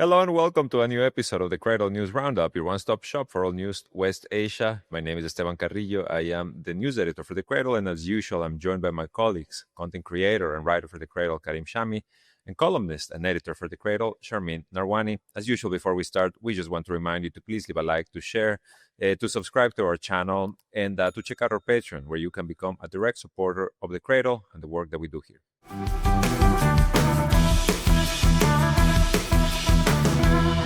Hello and welcome to a new episode of the Cradle News Roundup, your one-stop shop for all news West Asia. My name is Esteban Carrillo. I am the news editor for the Cradle, and as usual, I'm joined by my colleagues, content creator and writer for the Cradle, Karim Shami, and columnist and editor for the Cradle, Sharmin Narwani. As usual, before we start, we just want to remind you to please leave a like, to share, to subscribe to our channel, and to check out our Patreon, where you can become a direct supporter of the Cradle and the work that we do here.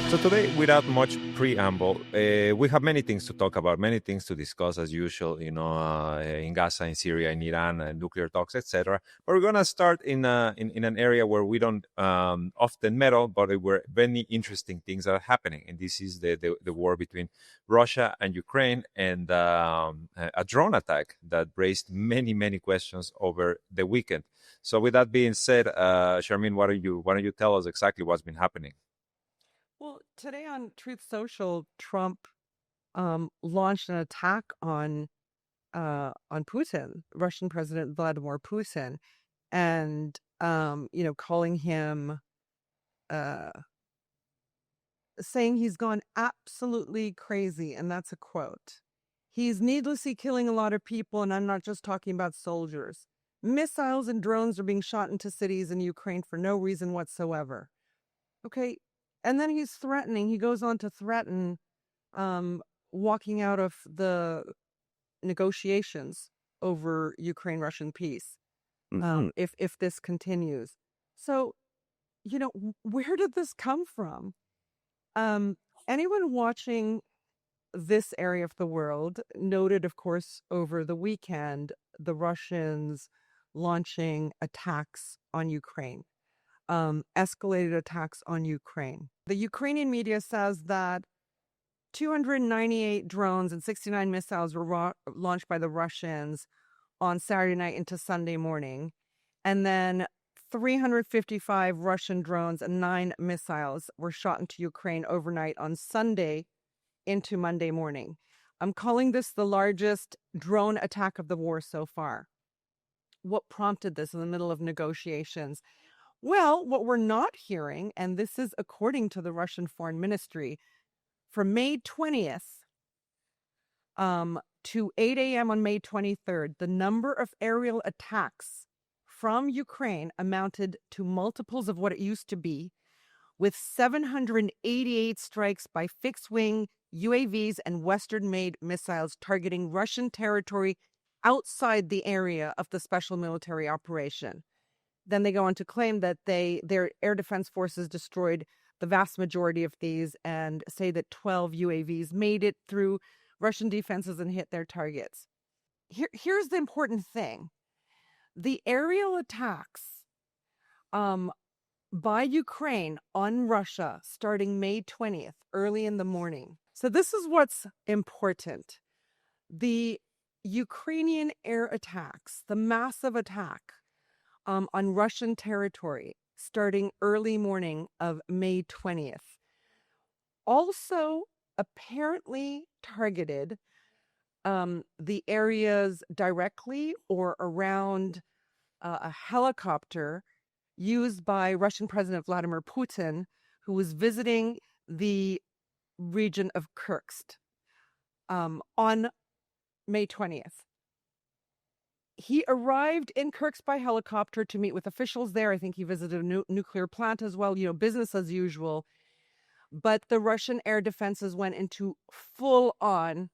So today, without much preamble, we have many things to talk about, many things to discuss as usual, in Gaza, in Syria, in Iran, nuclear talks, etc. But we're going to start in an area where we don't often meddle, but where many interesting things are happening. And this is the war between Russia and Ukraine, and a drone attack that raised many, many questions over the weekend. So with that being said, Sharmin, why don't you tell us exactly what's been happening? Well, today on Truth Social, Trump launched an attack on Putin, Russian President Vladimir Putin, and calling him, saying he's gone absolutely crazy, and that's a quote. He's needlessly killing a lot of people, and I'm not just talking about soldiers. Missiles and drones are being shot into cities in Ukraine for no reason whatsoever. Okay. And then he goes on to threaten walking out of the negotiations over Ukraine-Russian peace if this continues. So, where did this come from? Anyone watching this area of the world noted, of course, over the weekend, the Russians launching attacks on Ukraine. Escalated attacks on Ukraine. The Ukrainian media says that 298 drones and 69 missiles were launched by the Russians on Saturday night into Sunday morning. And then 355 Russian drones and 9 missiles were shot into Ukraine overnight on Sunday into Monday morning. I'm calling this the largest drone attack of the war so far. What prompted this in the middle of negotiations? Well, what we're not hearing, and this is according to the Russian Foreign Ministry, from May 20th to 8 a.m. on May 23rd, the number of aerial attacks from Ukraine amounted to multiples of what it used to be, with 788 strikes by fixed-wing UAVs and Western-made missiles targeting Russian territory outside the area of the special military operation. Then they go on to claim that their air defense forces destroyed the vast majority of these and say that 12 UAVs made it through Russian defenses and hit their targets. Here's the important thing. The aerial attacks by Ukraine on Russia starting May 20th, early in the morning. So this is what's important. The Ukrainian air attacks, the massive attack on Russian territory starting early morning of May 20th. Also apparently targeted the areas directly or around a helicopter used by Russian President Vladimir Putin, who was visiting the region of Kursk on May 20th. He arrived in Kursk by helicopter to meet with officials there. I think he visited a nuclear plant as well, business as usual. But the Russian air defenses went into full-on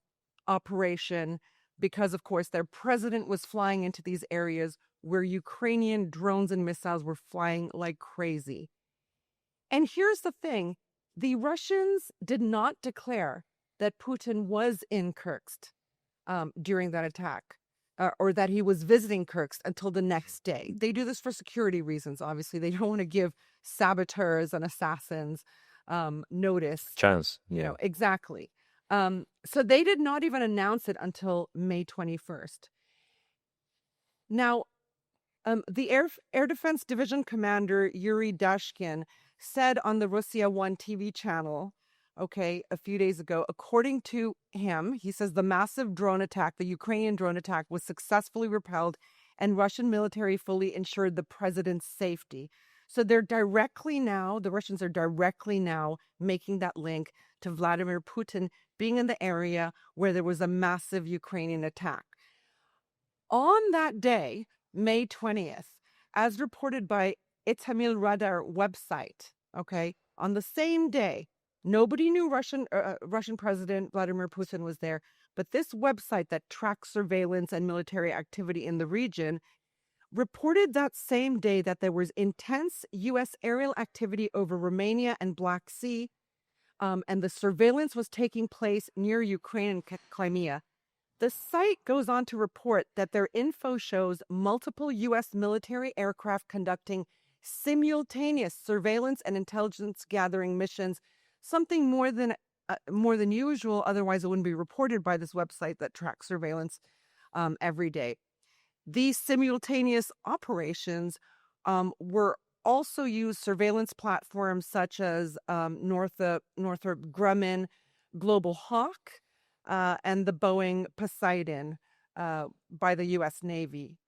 operation because, of course, their president was flying into these areas where Ukrainian drones and missiles were flying like crazy. And here's the thing. The Russians did not declare that Putin was in Kursk during that attack. Or that he was visiting Kursk until the next day. They do this for security reasons, obviously. They don't want to give saboteurs and assassins notice. Chance. Exactly. So they did not even announce it until May 21st. Now, the Air Defense Division Commander Yuri Dashkin said on the Russia 1 TV channel, a few days ago, according to him, he says the massive drone attack, the Ukrainian drone attack, was successfully repelled and Russian military fully ensured the president's safety. So the Russians are directly now making that link to Vladimir Putin being in the area where there was a massive Ukrainian attack. On that day, May 20th, as reported by Itamil Radar website, okay, on the same day, nobody knew Russian President Vladimir Putin was there, but this website that tracks surveillance and military activity in the region reported that same day that there was intense U.S. aerial activity over Romania and Black Sea, and the surveillance was taking place near Ukraine and Crimea. The site goes on to report that their info shows multiple U.S. military aircraft conducting simultaneous surveillance and intelligence gathering missions, something more than usual. Otherwise, it wouldn't be reported by this website that tracks surveillance every day. These simultaneous operations were also used surveillance platforms such as Northrop Grumman Global Hawk, and the Boeing Poseidon by the U.S. Navy.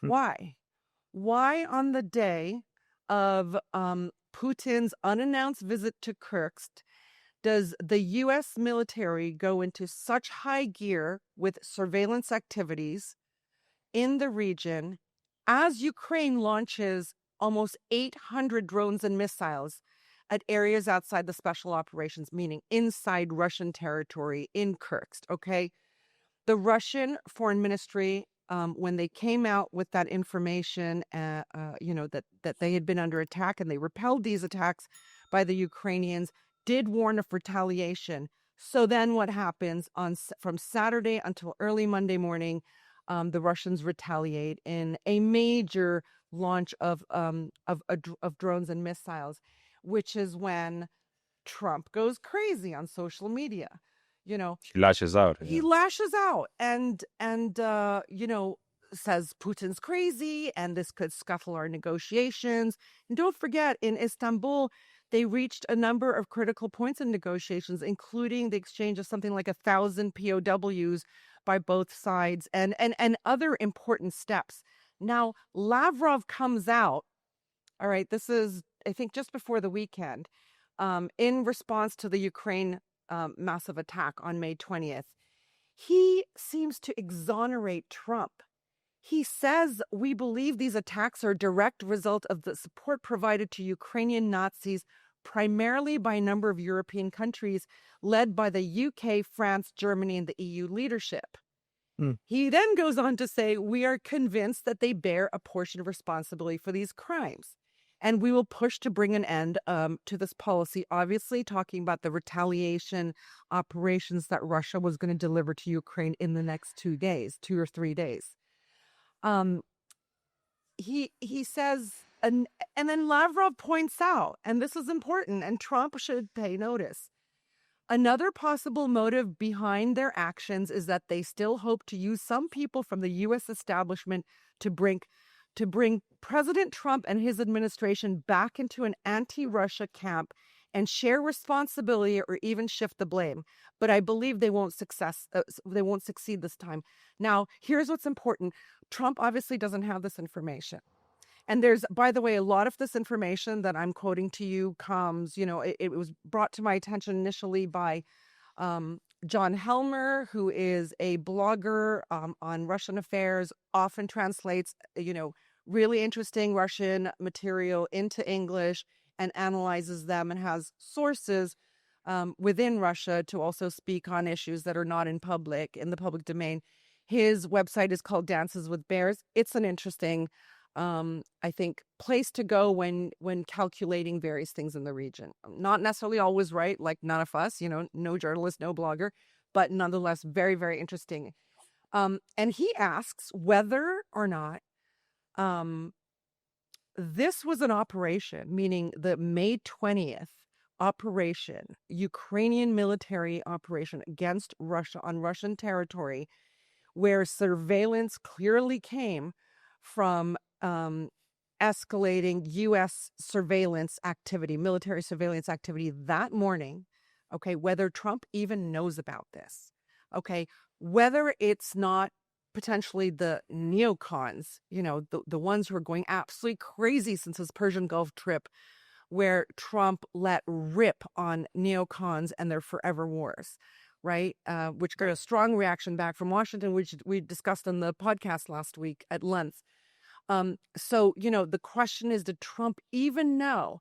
Why? Why on the day of Putin's unannounced visit to Kursk does the U.S. military go into such high gear with surveillance activities in the region as Ukraine launches almost 800 drones and missiles at areas outside the special operations, meaning inside Russian territory in Kursk, okay? The Russian Foreign Ministry, when they came out with that information, that they had been under attack and they repelled these attacks by the Ukrainians, did warn of retaliation. So then what happens from Saturday until early Monday morning, the Russians retaliate in a major launch of drones and missiles, which is when Trump goes crazy on social media. He lashes out. He lashes out and says Putin's crazy and this could scuttle our negotiations. And don't forget, in Istanbul, they reached a number of critical points in negotiations, including the exchange of something like 1,000 POWs by both sides and other important steps. Now, Lavrov comes out, all right, this is, I think, just before the weekend, in response to the Ukraine massive attack on May 20th. He seems to exonerate Trump. He says, we believe these attacks are a direct result of the support provided to Ukrainian Nazis, primarily by a number of European countries, led by the UK, France, Germany, and the EU leadership. He then goes on to say, we are convinced that they bear a portion of responsibility for these crimes. And we will push to bring an end to this policy, obviously talking about the retaliation operations that Russia was going to deliver to Ukraine in the next 2 or 3 days. He says, and then Lavrov points out, and this is important, and Trump should pay notice. Another possible motive behind their actions is that they still hope to use some people from the U.S. establishment to bring President Trump and his administration back into an anti-Russia camp and share responsibility or even shift the blame. But I believe they won't succeed this time. Now, here's what's important. Trump obviously doesn't have this information. And there's, by the way, a lot of this information that I'm quoting to you comes, it was brought to my attention initially by John Helmer, who is a blogger on Russian affairs, often translates, really interesting Russian material into English and analyzes them and has sources within Russia to also speak on issues that are not in the public domain. His website is called Dances with Bears. It's an interesting, I think, place to go when calculating various things in the region. Not necessarily always right, like none of us, no journalist, no blogger, but nonetheless, very, very interesting. And he asks whether or not this was an operation, meaning the May 20th operation, Ukrainian military operation against Russia on Russian territory, where surveillance clearly came from escalating U.S. surveillance activity, military surveillance activity that morning, okay, whether Trump even knows about this, okay, whether it's not potentially the neocons, the ones who are going absolutely crazy since his Persian Gulf trip, where Trump let rip on neocons and their forever wars, right? Which got a strong reaction back from Washington, which we discussed on the podcast last week at length. So, the question is, did Trump even know,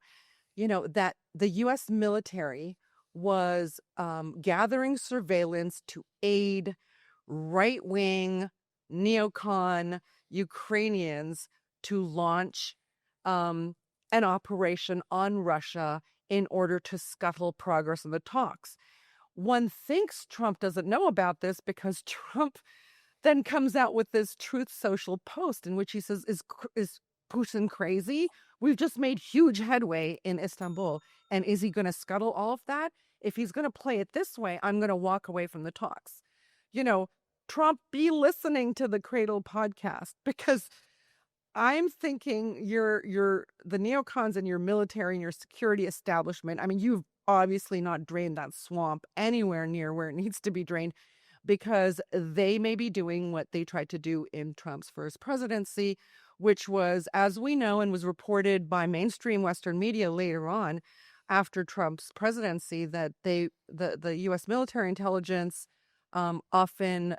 that the U.S. military was gathering surveillance to aid right-wing neocon Ukrainians to launch an operation on Russia in order to scuttle progress in the talks? One thinks Trump doesn't know about this because Trump then comes out with this Truth Social post in which he says, is Putin crazy? We've just made huge headway in Istanbul. And is he going to scuttle all of that? If he's going to play it this way, I'm going to walk away from the talks. Trump, be listening to the Cradle podcast, because I'm thinking you're the neocons and your military and your security establishment. I mean, you've obviously not drained that swamp anywhere near where it needs to be drained, because they may be doing what they tried to do in Trump's first presidency, which was, as we know, and was reported by mainstream Western media later on after Trump's presidency, that the U.S. military intelligence often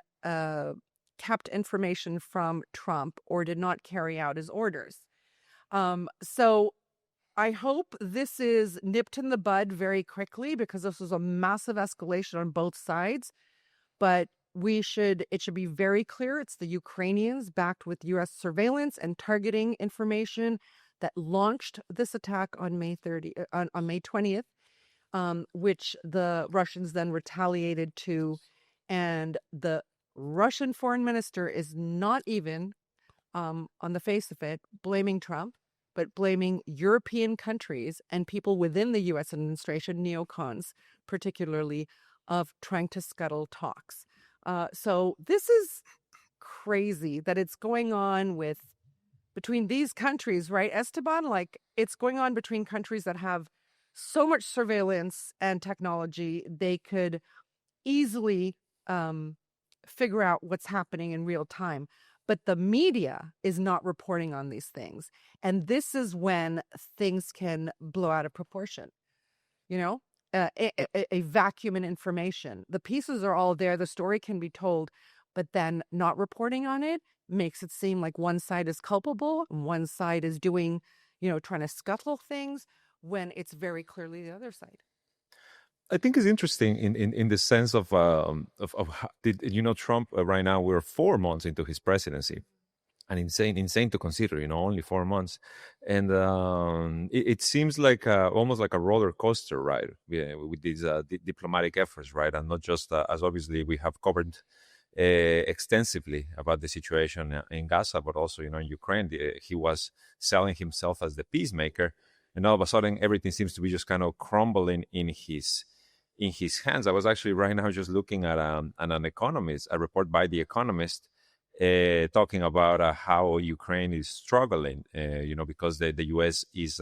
kept information from Trump or did not carry out his orders. So I hope this is nipped in the bud very quickly, because this was a massive escalation on both sides. But it should be very clear it's the Ukrainians backed with U.S. surveillance and targeting information that launched this attack on May 20th, which the Russians then retaliated to. And the Russian foreign minister is not even, on the face of it, blaming Trump, but blaming European countries and people within the U.S. administration, neocons particularly, of trying to scuttle talks. So this is crazy that it's going on between these countries, right, Esteban? Like, it's going on between countries that have so much surveillance and technology, they could easily figure out what's happening in real time. But the media is not reporting on these things. And this is when things can blow out of proportion, a vacuum in information. The pieces are all there. The story can be told, but then not reporting on it makes it seem like one side is culpable and one side is doing, trying to scuttle things, when it's very clearly the other side. I think it's interesting in the sense of Trump right now, we're 4 months into his presidency, and insane to consider, only 4 months. And it seems like almost like a roller coaster ride with these diplomatic efforts, right? And not just as obviously we have covered extensively about the situation in Gaza, but also, in Ukraine. He was selling himself as the peacemaker, and all of a sudden everything seems to be just kind of crumbling in his hands. I was actually right now just looking at an Economist, a report by The Economist, talking about how Ukraine is struggling, because the U.S. is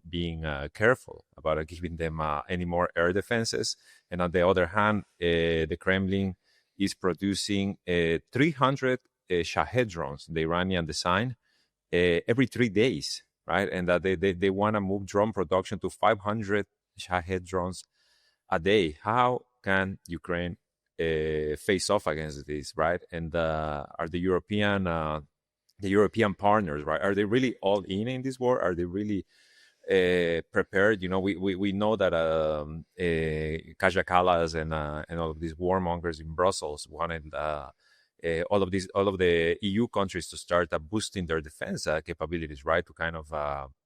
being careful about giving them any more air defenses. And on the other hand, the Kremlin is producing 300 Shahed drones, the Iranian design, every 3 days, right? And that they want to move drone production to 500 Shahed drones a day. How can Ukraine face off against this, right? And are the European partners, right? Are they really all in this war? Are they really prepared? We know that Kaja Kallas and all of these warmongers in Brussels wanted all of the EU countries to start boosting their defense capabilities, right? To kind of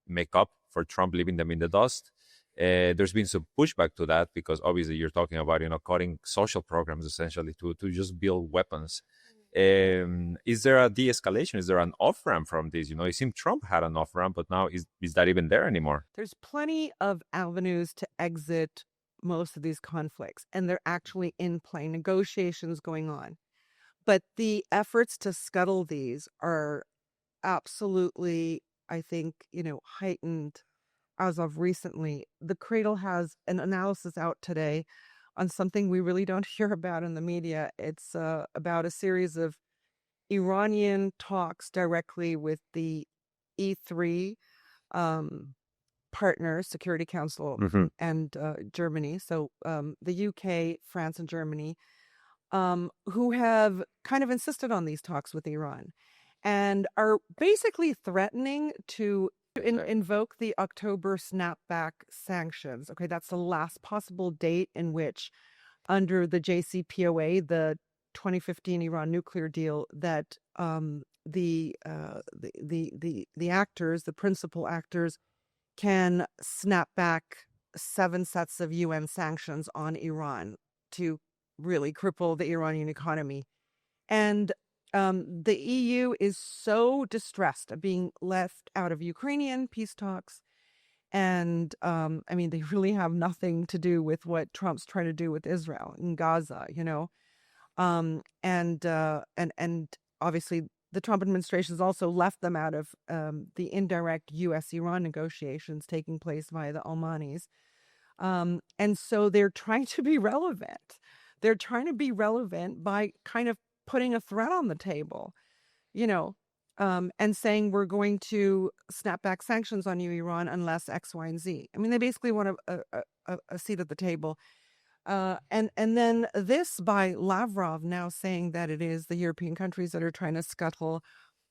make up for Trump leaving them in the dust. There's been some pushback to that, because obviously you're talking about cutting social programs essentially to just build weapons. Is there a de-escalation? Is there an off-ramp from this? It seemed Trump had an off-ramp, but now is that even there anymore? There's plenty of avenues to exit most of these conflicts, and they're actually in play, negotiations going on. But the efforts to scuttle these are absolutely, I think, heightened as of recently. The Cradle has an analysis out today on something we really don't hear about in the media. It's about a series of Iranian talks directly with the E3 partners, Security Council and Germany, so the UK, France, and Germany, who have kind of insisted on these talks with Iran and are basically threatening to invoke the October snapback sanctions. Okay, that's the last possible date in which, under the JCPOA, the 2015 Iran nuclear deal, that the actors, the principal actors, can snap back 7 sets of UN sanctions on Iran to really cripple the Iranian economy. And the EU is so distressed at being left out of Ukrainian peace talks. And I mean, they really have nothing to do with what Trump's trying to do with Israel in Gaza, you know. And obviously the Trump administration has also left them out of the indirect U.S.-Iran negotiations taking place via the Omanis. And so they're trying to be relevant. They're trying to be relevant by kind of putting a threat on the table, you know, and saying we're going to snap back sanctions on you, Iran, unless X, Y, and Z. I mean, they basically want a seat at the table. And then this by Lavrov now saying that it is the European countries that are trying to scuttle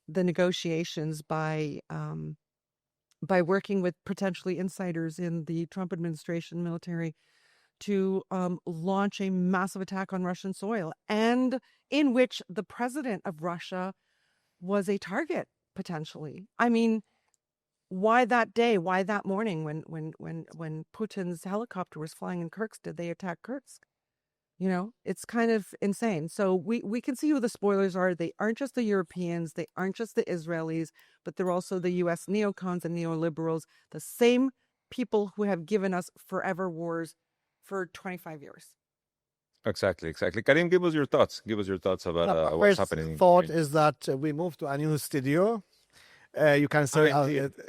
the negotiations by working with potentially insiders in the Trump administration military to launch a massive attack on Russian soil, and in which the president of Russia was a target potentially. I mean, why that day? Why that morning when Putin's helicopter was flying in Kursk did they attack Kursk? You know, it's kind of insane. So we can see who the spoilers are. They aren't just the Europeans, they aren't just the Israelis, but they're also the US neocons and neoliberals, the same people who have given us forever wars for 25 years. Exactly. Karim, give us your thoughts. About what's happening. First thought is that we moved to a new studio. You can say,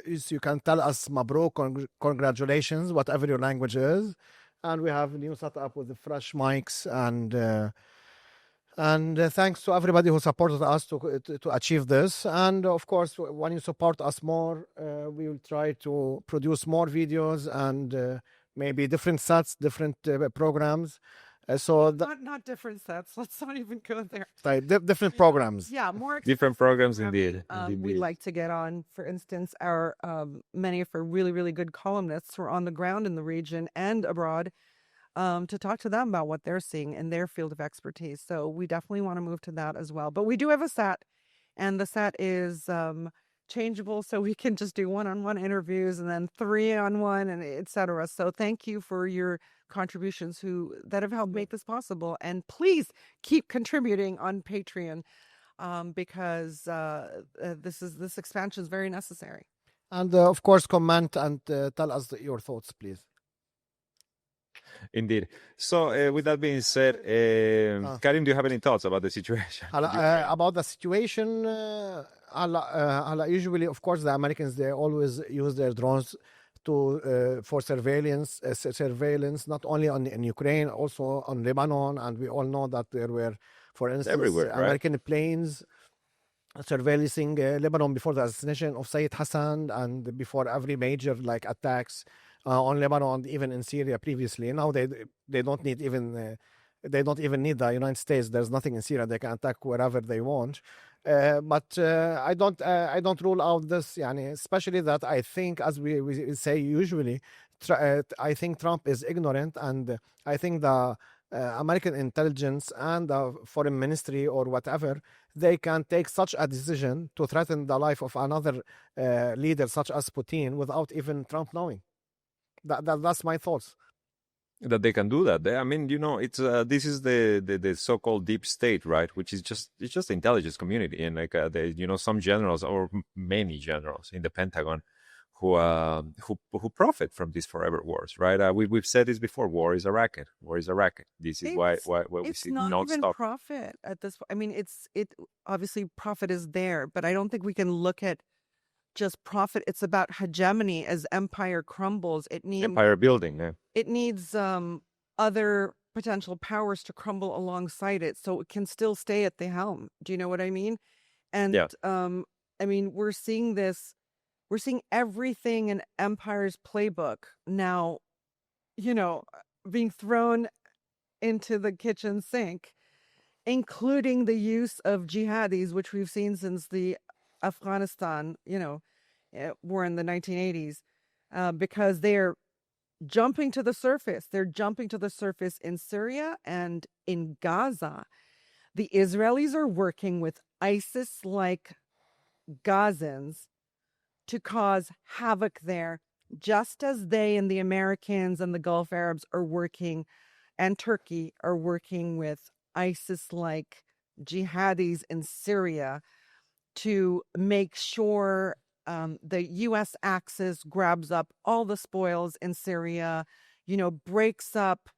you can tell us Mabruk, congratulations, whatever your language is. And we have a new setup with the fresh mics, and thanks to everybody who supported us to achieve this. And of course, when you support us more, we will try to produce more videos and maybe different sets, different programs. So not different sets. Let's not even go there. Different programs. Yeah, more different programs indeed. We'd like to get on, for instance, our many of our really, really good columnists who are on the ground in the region and abroad to talk to them about what they're seeing in their field of expertise. So we definitely want to move to that as well. But we do have a set, and the set is changeable, so we can just do one-on-one interviews and then 3-on-1 and etc. So thank you for your contributions that have helped make this possible, and please keep contributing on Patreon because this expansion is very necessary. And of course, comment and tell us your thoughts, please. Indeed. So with that being said, Karim, do you have any thoughts about the situation? About the situation, usually, of course, the Americans, they always use their drones for surveillance, not only in Ukraine, also on Lebanon. And we all know that there were, for instance, everywhere, American planes surveilling Lebanon before the assassination of Sayyid Hassan and before every major attacks on Lebanon, even in Syria previously. Now they don't need even need the United States. There's nothing in Syria. They can attack wherever they want. But I don't rule out this, especially that I think, as we say usually, I think Trump is ignorant, and I think the American intelligence and the foreign ministry or whatever, they can take such a decision to threaten the life of another leader such as Putin without even Trump knowing. That's my thoughts. That they can do that. I mean, it's this is the so-called deep state, right? Which is just the intelligence community, and some generals or many generals in the Pentagon who profit from these forever wars, right? We've said this before. War is a racket. This is why we see non-stop. It's not even profit at this point. I mean, it obviously profit is there, but I don't think we can look at just profit. It's about hegemony. As empire crumbles, it needs empire building. Yeah. It needs other potential powers to crumble alongside it, so it can still stay at the helm. Do you know what I mean? And Yeah. I mean, we're seeing everything in Empire's playbook now, being thrown into the kitchen sink, including the use of jihadis, which we've seen since the Afghanistan, war in the 1980s, because they're jumping to the surface. They're jumping to the surface in Syria and in Gaza. The Israelis are working with ISIS-like Gazans to cause havoc there, just as they and the Americans and the Gulf Arabs are working, and Turkey are working with ISIS-like jihadis in Syria to make sure the U.S. Axis grabs up all the spoils in Syria, breaks up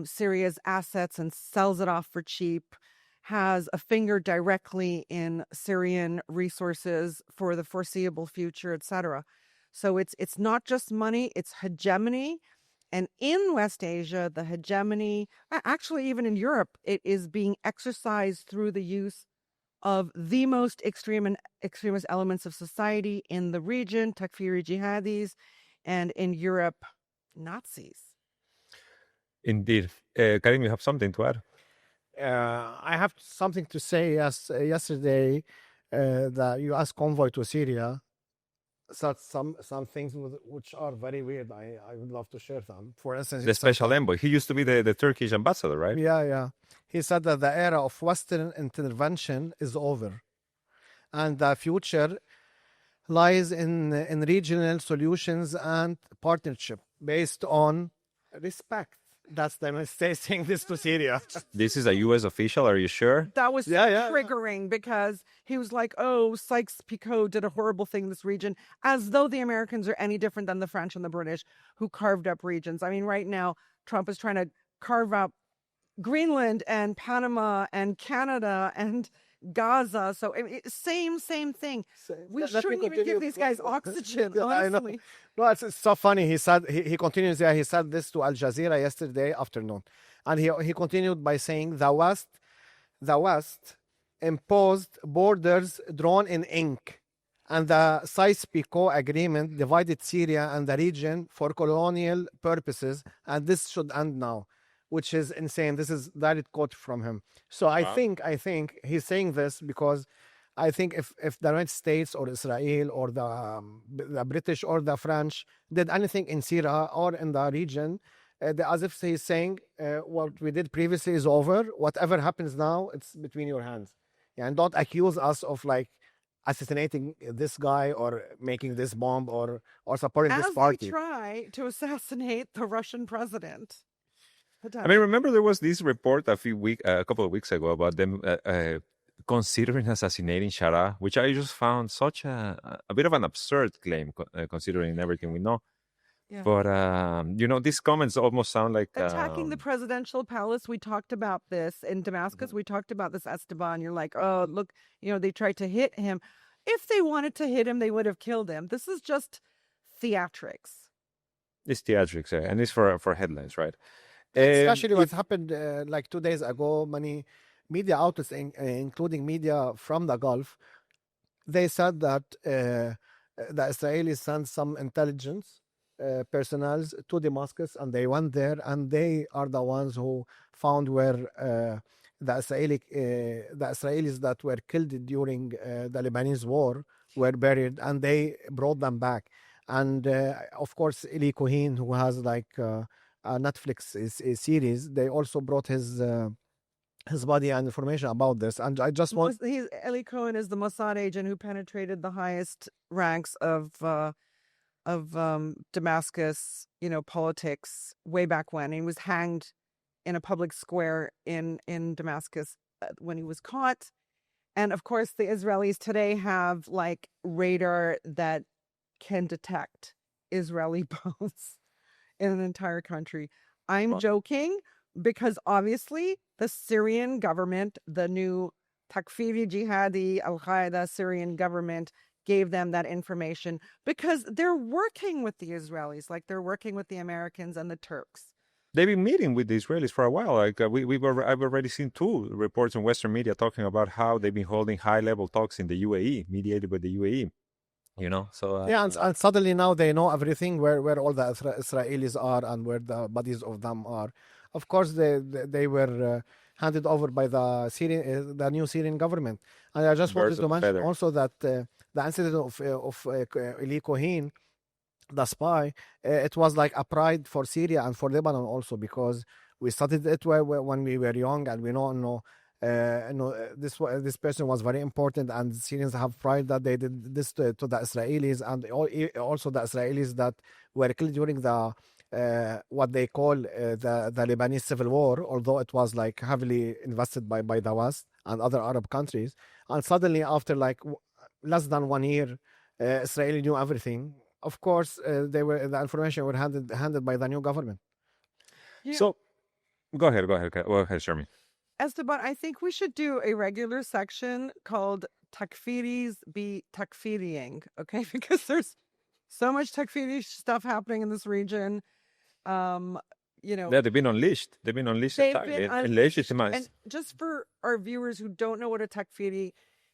Syria's assets and sells it off for cheap, has a finger directly in Syrian resources for the foreseeable future, etc. So it's not just money, it's hegemony. And in West Asia, the hegemony, actually even in Europe, it is being exercised through the use of the most extremist elements of society in the region, Takfiri jihadis, and in Europe, Nazis. Indeed. Karim, you have something to add? I have something to say. Yesterday, the U.S. convoy to Syria said some things which are very weird. I would love to share them. For instance, The special envoy. He used to be the Turkish ambassador, right? Yeah. He said that the era of Western intervention is over, and the future lies in regional solutions and partnership based on respect. That's the United States saying this to Syria. This is a U.S. official. Are you sure? That was Yeah. triggering because he was like, oh, Sykes-Picot did a horrible thing in this region, as though the Americans are any different than the French and the British who carved up regions. I mean, right now, Trump is trying to carve up Greenland and Panama and Canada and Gaza. So same thing. We shouldn't even give these guys oxygen, honestly. No, it's so funny. He said, he continues there. He said this to Al Jazeera yesterday afternoon. And he continued by saying the West imposed borders drawn in ink. And the Sykes-Picot agreement divided Syria and the region for colonial purposes. And this should end now, which is insane. This is direct quote from him. So I think he's saying this because I think if the United States or Israel or the British or the French did anything in Syria or in the region, as if he's saying what we did previously is over. Whatever happens now, it's between your hands. Yeah, and don't accuse us of like assassinating this guy or making this bomb or supporting this party. As they try to assassinate the Russian president. I mean, remember there was this report a couple of weeks ago about them considering assassinating Shara, which I just found such a bit of an absurd claim, considering everything we know. Yeah. But, these comments almost sound like... attacking the presidential palace. We talked about this in Damascus. We talked about this, Esteban. You're like, oh, look, they tried to hit him. If they wanted to hit him, they would have killed him. This is just theatrics. It's theatrics, and it's for headlines, right? Especially what happened like 2 days ago, many media outlets, including media from the Gulf, they said that the Israelis sent some intelligence personnel to Damascus, and they went there, and they are the ones who found where the Israelis that were killed during the Lebanese war were buried, and they brought them back. And of course, Eli Cohen, who has like a Netflix series, they also brought his body and information about this. And I just want... Eli Cohen is the Mossad agent who penetrated the highest ranks of Damascus, politics way back when. He was hanged in a public square in Damascus when he was caught. And of course, the Israelis today have like radar that can detect Israeli bones in an entire country. I'm joking because obviously the Syrian government, the new Takfiri jihadi al-Qaeda Syrian government, gave them that information because they're working with the Israelis, like they're working with the Americans and the Turks. they've been meeting with the Israelis for a while. Like I've already seen 2 reports in Western media talking about how they've been holding high-level talks in the UAE, mediated by the UAE. So Yeah, and suddenly now they know everything, where all the Israelis are and where the bodies of them are. Of course, they were handed over by the new Syrian government. And I just wanted birds of to a mention feather. also that the incident of Eli Cohen, the spy, it was like a pride for Syria and for Lebanon also, because we studied it when we were young, and we know this person was very important, and Syrians have pride that they did this to the Israelis, and also the Israelis that were killed during the what they call the Lebanese civil war, although it was like heavily invested by the West and other Arab countries. And suddenly, after like less than 1 year, Israel knew everything. Of course, the information were handed by the new government. So go ahead, Shermi. Esteban, I think we should do a regular section called Takfiris be takfiriing, okay? Because there's so much takfiri stuff happening in this region. Yeah, they've been unleashed. They've been unleashed entirely and legitimized. And just for our viewers who don't know what a takfiri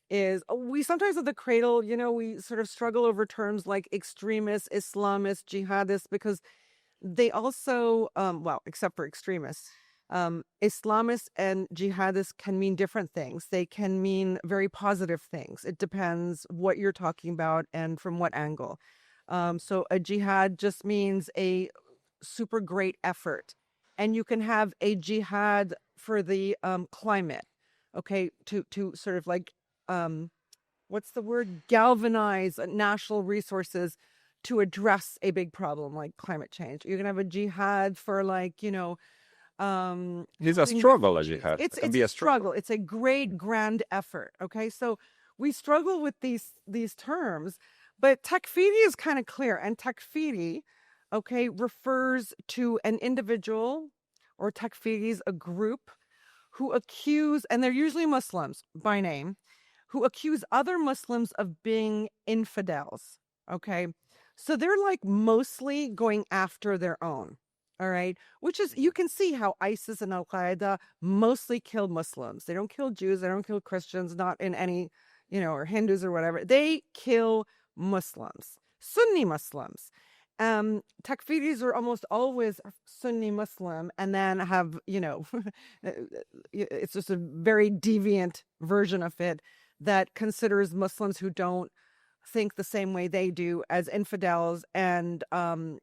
is, we sometimes at the Cradle, we sort of struggle over terms like extremists, Islamists, jihadists, because they also, well, except for extremists, Islamists and jihadists can mean different things. They can mean very positive things. It depends what you're talking about and from what angle. So a jihad just means a super great effort. And you can have a jihad for the climate, okay, to sort of like, what's the word? Galvanize national resources to address a big problem like climate change. You can have a jihad for like, it's a struggle, a jihad. It's a struggle. It's a great grand effort. Okay, so we struggle with these terms, but takfiri is kind of clear. And takfiri, okay, refers to an individual, or takfiris, a group who accuse, and they're usually Muslims by name, who accuse other Muslims of being infidels. Okay, so they're like mostly going after their own. All right, which is, you can see how ISIS and Al Qaeda mostly kill Muslims. They don't kill Jews. They don't kill Christians, not in any, or Hindus or whatever. They kill Muslims, Sunni Muslims. Takfiris are almost always Sunni Muslim, and then have, it's just a very deviant version of it that considers Muslims who don't think the same way they do as infidels, and the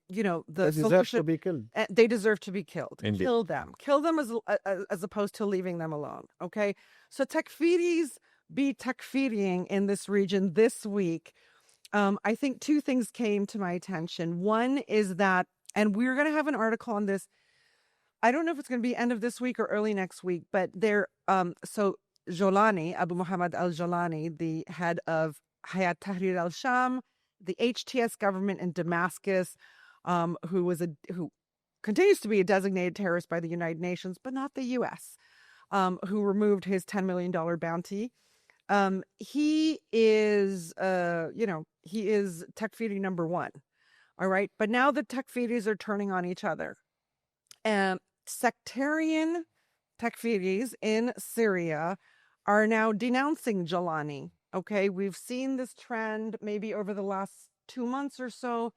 they deserve to be killed. They deserve to be killed. Indeed. Kill them as opposed to leaving them alone. Okay, so takfiris be takfiriing in this region this week. I think 2 things came to my attention. One is that, and we're going to have an article on this, I don't know if it's going to be end of this week or early next week, but so Jolani, Abu Muhammad al-Jolani, the head of Hayat Tahrir al-Sham, the HTS government in Damascus, who continues to be a designated terrorist by the United Nations, but not the U.S., who removed his $10 million bounty. He is, he is takfiri number 1. All right. But now the takfiris are turning on each other. Sectarian takfiris in Syria are now denouncing Jolani. Okay, we've seen this trend maybe over the last 2 months or so.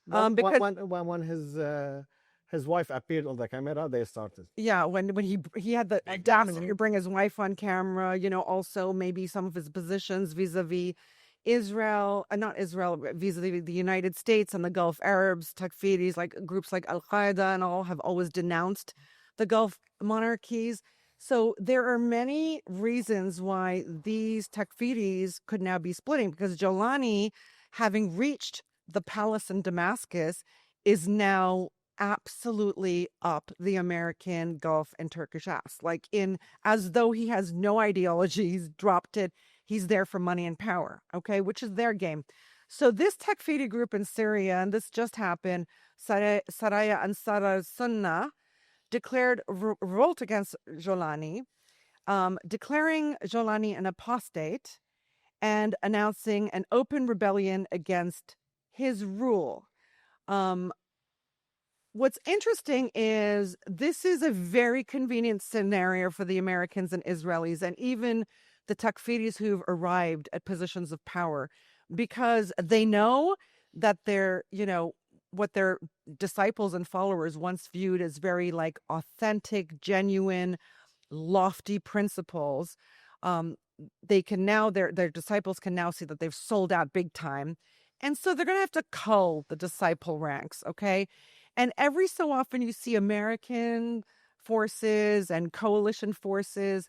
Because when his wife appeared on the camera, they started. Yeah, when he had the audacity to bring his wife on camera, also maybe some of his positions vis-a-vis Israel, not Israel, vis-a-vis the United States and the Gulf Arabs, takfiris, like groups like Al Qaeda and all, have always denounced the Gulf monarchies. So there are many reasons why these takfiris could now be splitting, because Jolani, having reached the palace in Damascus, is now absolutely up the American, Gulf, and Turkish ass. Like, as though he has no ideology, he's dropped it. He's there for money and power, okay, which is their game. So this takfiri group in Syria, and this just happened, Saraya Ansar al-Sunnah, declared revolt against Jolani, declaring Jolani an apostate and announcing an open rebellion against his rule. what's interesting is this is a very convenient scenario for the Americans and Israelis and even the Takfiris who've arrived at positions of power, because they know that they're, what their disciples and followers once viewed as very like authentic, genuine, lofty principles. They can now, their disciples can now see that they've sold out big time. And so they're going to have to cull the disciple ranks, okay? And every so often you see American forces and coalition forces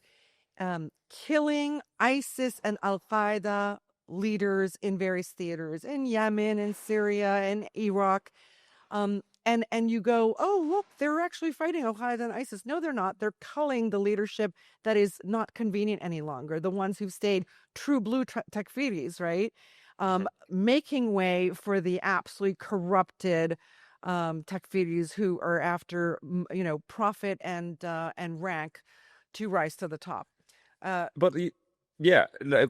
killing ISIS and Al-Qaeda leaders in various theaters, in Yemen, in Syria, in Iraq. And you go, oh, look, they're actually fighting Al-Qaeda and ISIS. No, they're not. They're culling the leadership that is not convenient any longer, the ones who've stayed true blue Takfiris, right? Making way for the absolutely corrupted Takfiris who are after, profit and rank to rise to the top.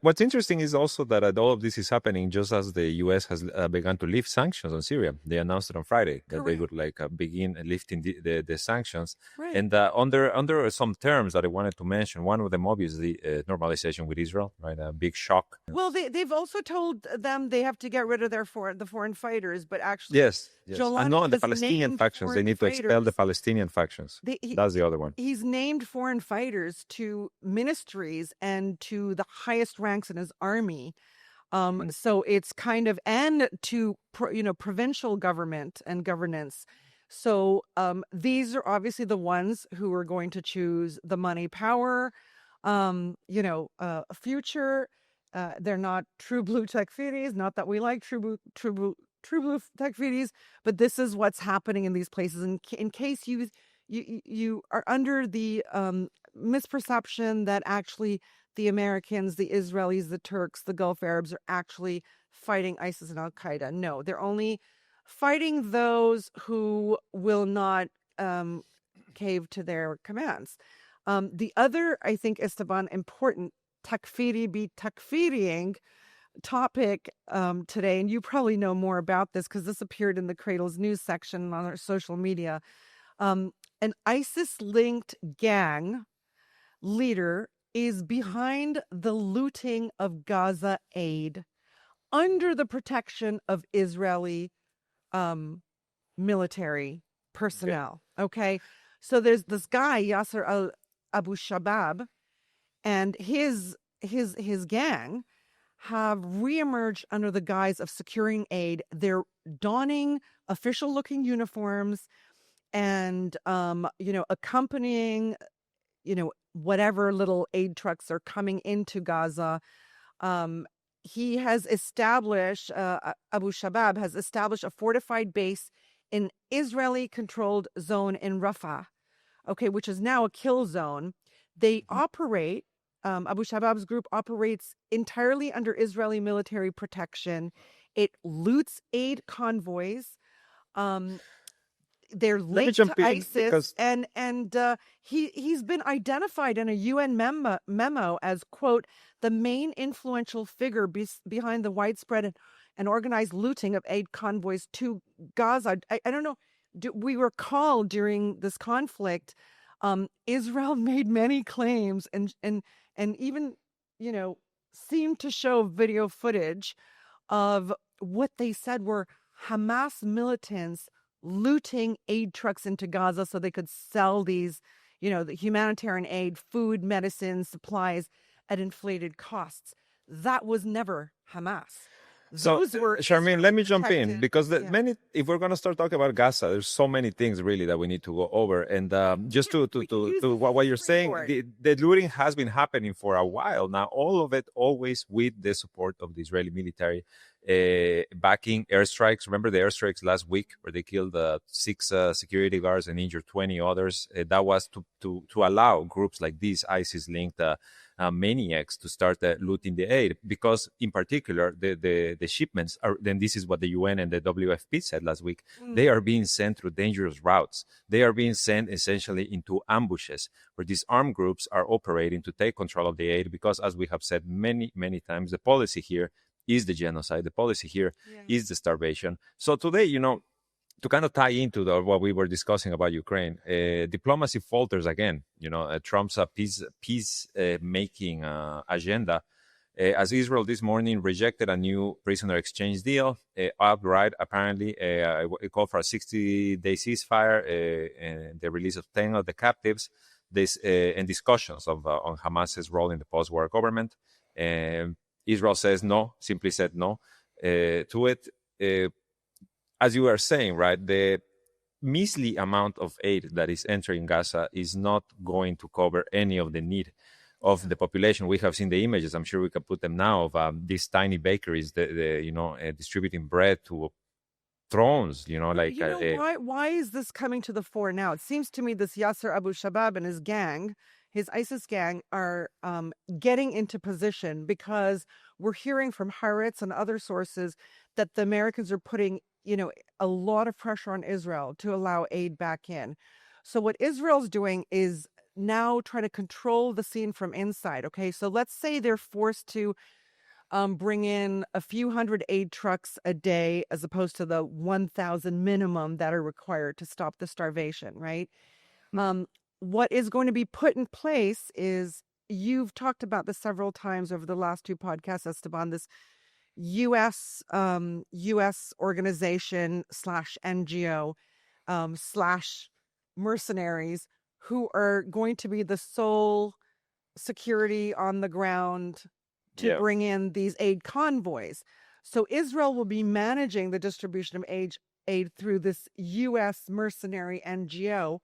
What's interesting is also that all of this is happening just as the U.S. has begun to lift sanctions on Syria. They announced it on Friday that they would begin lifting the sanctions. Right. And under some terms that I wanted to mention, one of them obviously normalization with Israel, right? A big shock. Well, they've also told them they have to get rid of the foreign fighters, but actually, yes. And no, the Palestinian factions, they need to expel the Palestinian factions. That's the other one. He's named foreign fighters to ministries and to the highest ranks in his army. So it's kind of, and to, provincial government and governance. So these are obviously the ones who are going to choose the money, power, future. They're not true blue Takfiris, not that we like true blue Takfiris, but this is what's happening in these places. And in case you are under the misperception that actually the Americans, the Israelis, the Turks, the Gulf Arabs are actually fighting ISIS and Al-Qaeda. No, they're only fighting those who will not cave to their commands. The other, I think, Esteban, important Takfiri be Takfiriing topic today, and you probably know more about this because this appeared in the Cradle's news section on our social media. An ISIS-linked gang leader is behind the looting of Gaza aid under the protection of Israeli military personnel. Okay. So there's this guy, Yasser al-Abu Shabab, and his gang have reemerged under the guise of securing aid. They're donning official-looking uniforms and, accompanying, whatever little aid trucks are coming into Gaza. He has established, Abu Shabab has established a fortified base in Israeli-controlled zone in Rafah, okay, which is now a kill zone. They operate, Abu Shabab's group operates entirely under Israeli military protection. It loots aid convoys. They're linked to ISIS, and he's been identified in a UN memo as, quote, the main influential figure behind the widespread and organized looting of aid convoys to Gaza. I don't know. We were called during this conflict. Israel made many claims and even, seemed to show video footage of what they said were Hamas militants looting aid trucks into Gaza so they could sell these, the humanitarian aid, food, medicine, supplies at inflated costs. That was never Hamas. So, Charmaine, let me jump in because if we're going to start talking about Gaza, there's so many things really that we need to go over. And just to what you're saying, the looting has been happening for a while now, all of it always with the support of the Israeli military backing airstrikes. Remember the airstrikes last week where they killed 6 security guards and injured 20 others? That was to allow groups like these ISIS-linked maniacs to start looting the aid, because in particular the shipments are, then this is what the UN and the WFP said last week, they are being sent through dangerous routes. They are being sent essentially into ambushes where these armed groups are operating to take control of the aid, because as we have said many times, the policy here is the genocide. The policy here is the starvation. So today, to kind of tie into what we were discussing about Ukraine, diplomacy falters again. Trump's peace making agenda, as Israel this morning rejected a new prisoner exchange deal outright. Apparently, it called for a 60-day ceasefire and the release of 10 of the captives. And discussions on Hamas's role in the post-war government. Israel says no, simply said no to it. As you were saying, right, the measly amount of aid that is entering Gaza is not going to cover any of the need of the population. We have seen the images. I'm sure we can put them now of these tiny bakeries, distributing bread to thrones. Why is this coming to the fore now? It seems to me this Yasser Abu Shabab and his gang, his ISIS gang, are getting into position because we're hearing from Haaretz and other sources that the Americans are putting a lot of pressure on Israel to allow aid back in. So what Israel's doing is now trying to control the scene from inside. Okay, so let's say they're forced to bring in a few hundred aid trucks a day as opposed to the 1,000 minimum that are required to stop the starvation, right? What is going to be put in place is, you've talked about this several times over the last two podcasts, Esteban, this U.S. organization / NGO / mercenaries who are going to be the sole security on the ground to bring in these aid convoys. So Israel will be managing the distribution of aid through this U.S. mercenary NGO,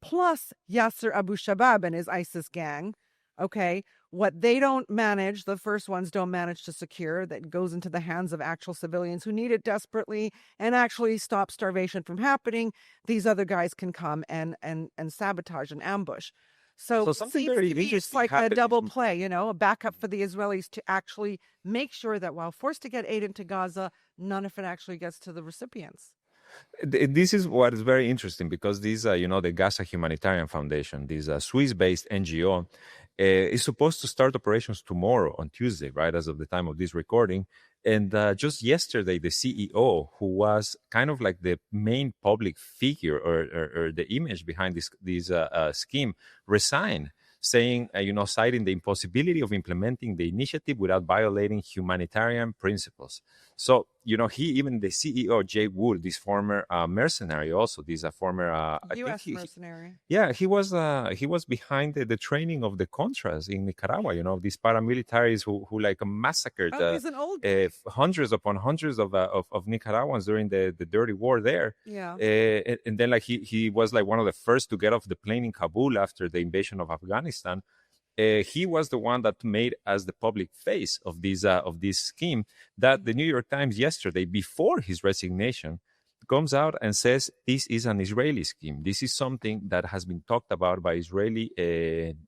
plus Yasser Abu Shabab and his ISIS gang. Okay, what they don't manage, the first ones don't manage to secure, that goes into the hands of actual civilians who need it desperately and actually stop starvation from happening. These other guys can come and sabotage and ambush. So something very interesting, it's like a double play, a backup for the Israelis to actually make sure that while forced to get aid into Gaza, none of it actually gets to the recipients. This is what is very interesting, because these, the Gaza Humanitarian Foundation, this Swiss-based NGO, is supposed to start operations tomorrow on Tuesday, right, as of the time of this recording. And just yesterday, the CEO, who was kind of like the main public figure or the image behind this scheme, resigned, saying, citing the impossibility of implementing the initiative without violating humanitarian principles. So, even the CEO, Jay Wood, this former mercenary, also this former U.S. mercenary. He was behind the training of the Contras in Nicaragua. These paramilitaries who like massacred he's an old hundreds upon hundreds of Nicaraguans during the dirty war there. Yeah. And then he was like one of the first to get off the plane in Kabul after the invasion of Afghanistan. He was the one that made as the public face of this scheme that the New York Times yesterday, before his resignation, comes out and says this is an Israeli scheme. This is something that has been talked about by Israeli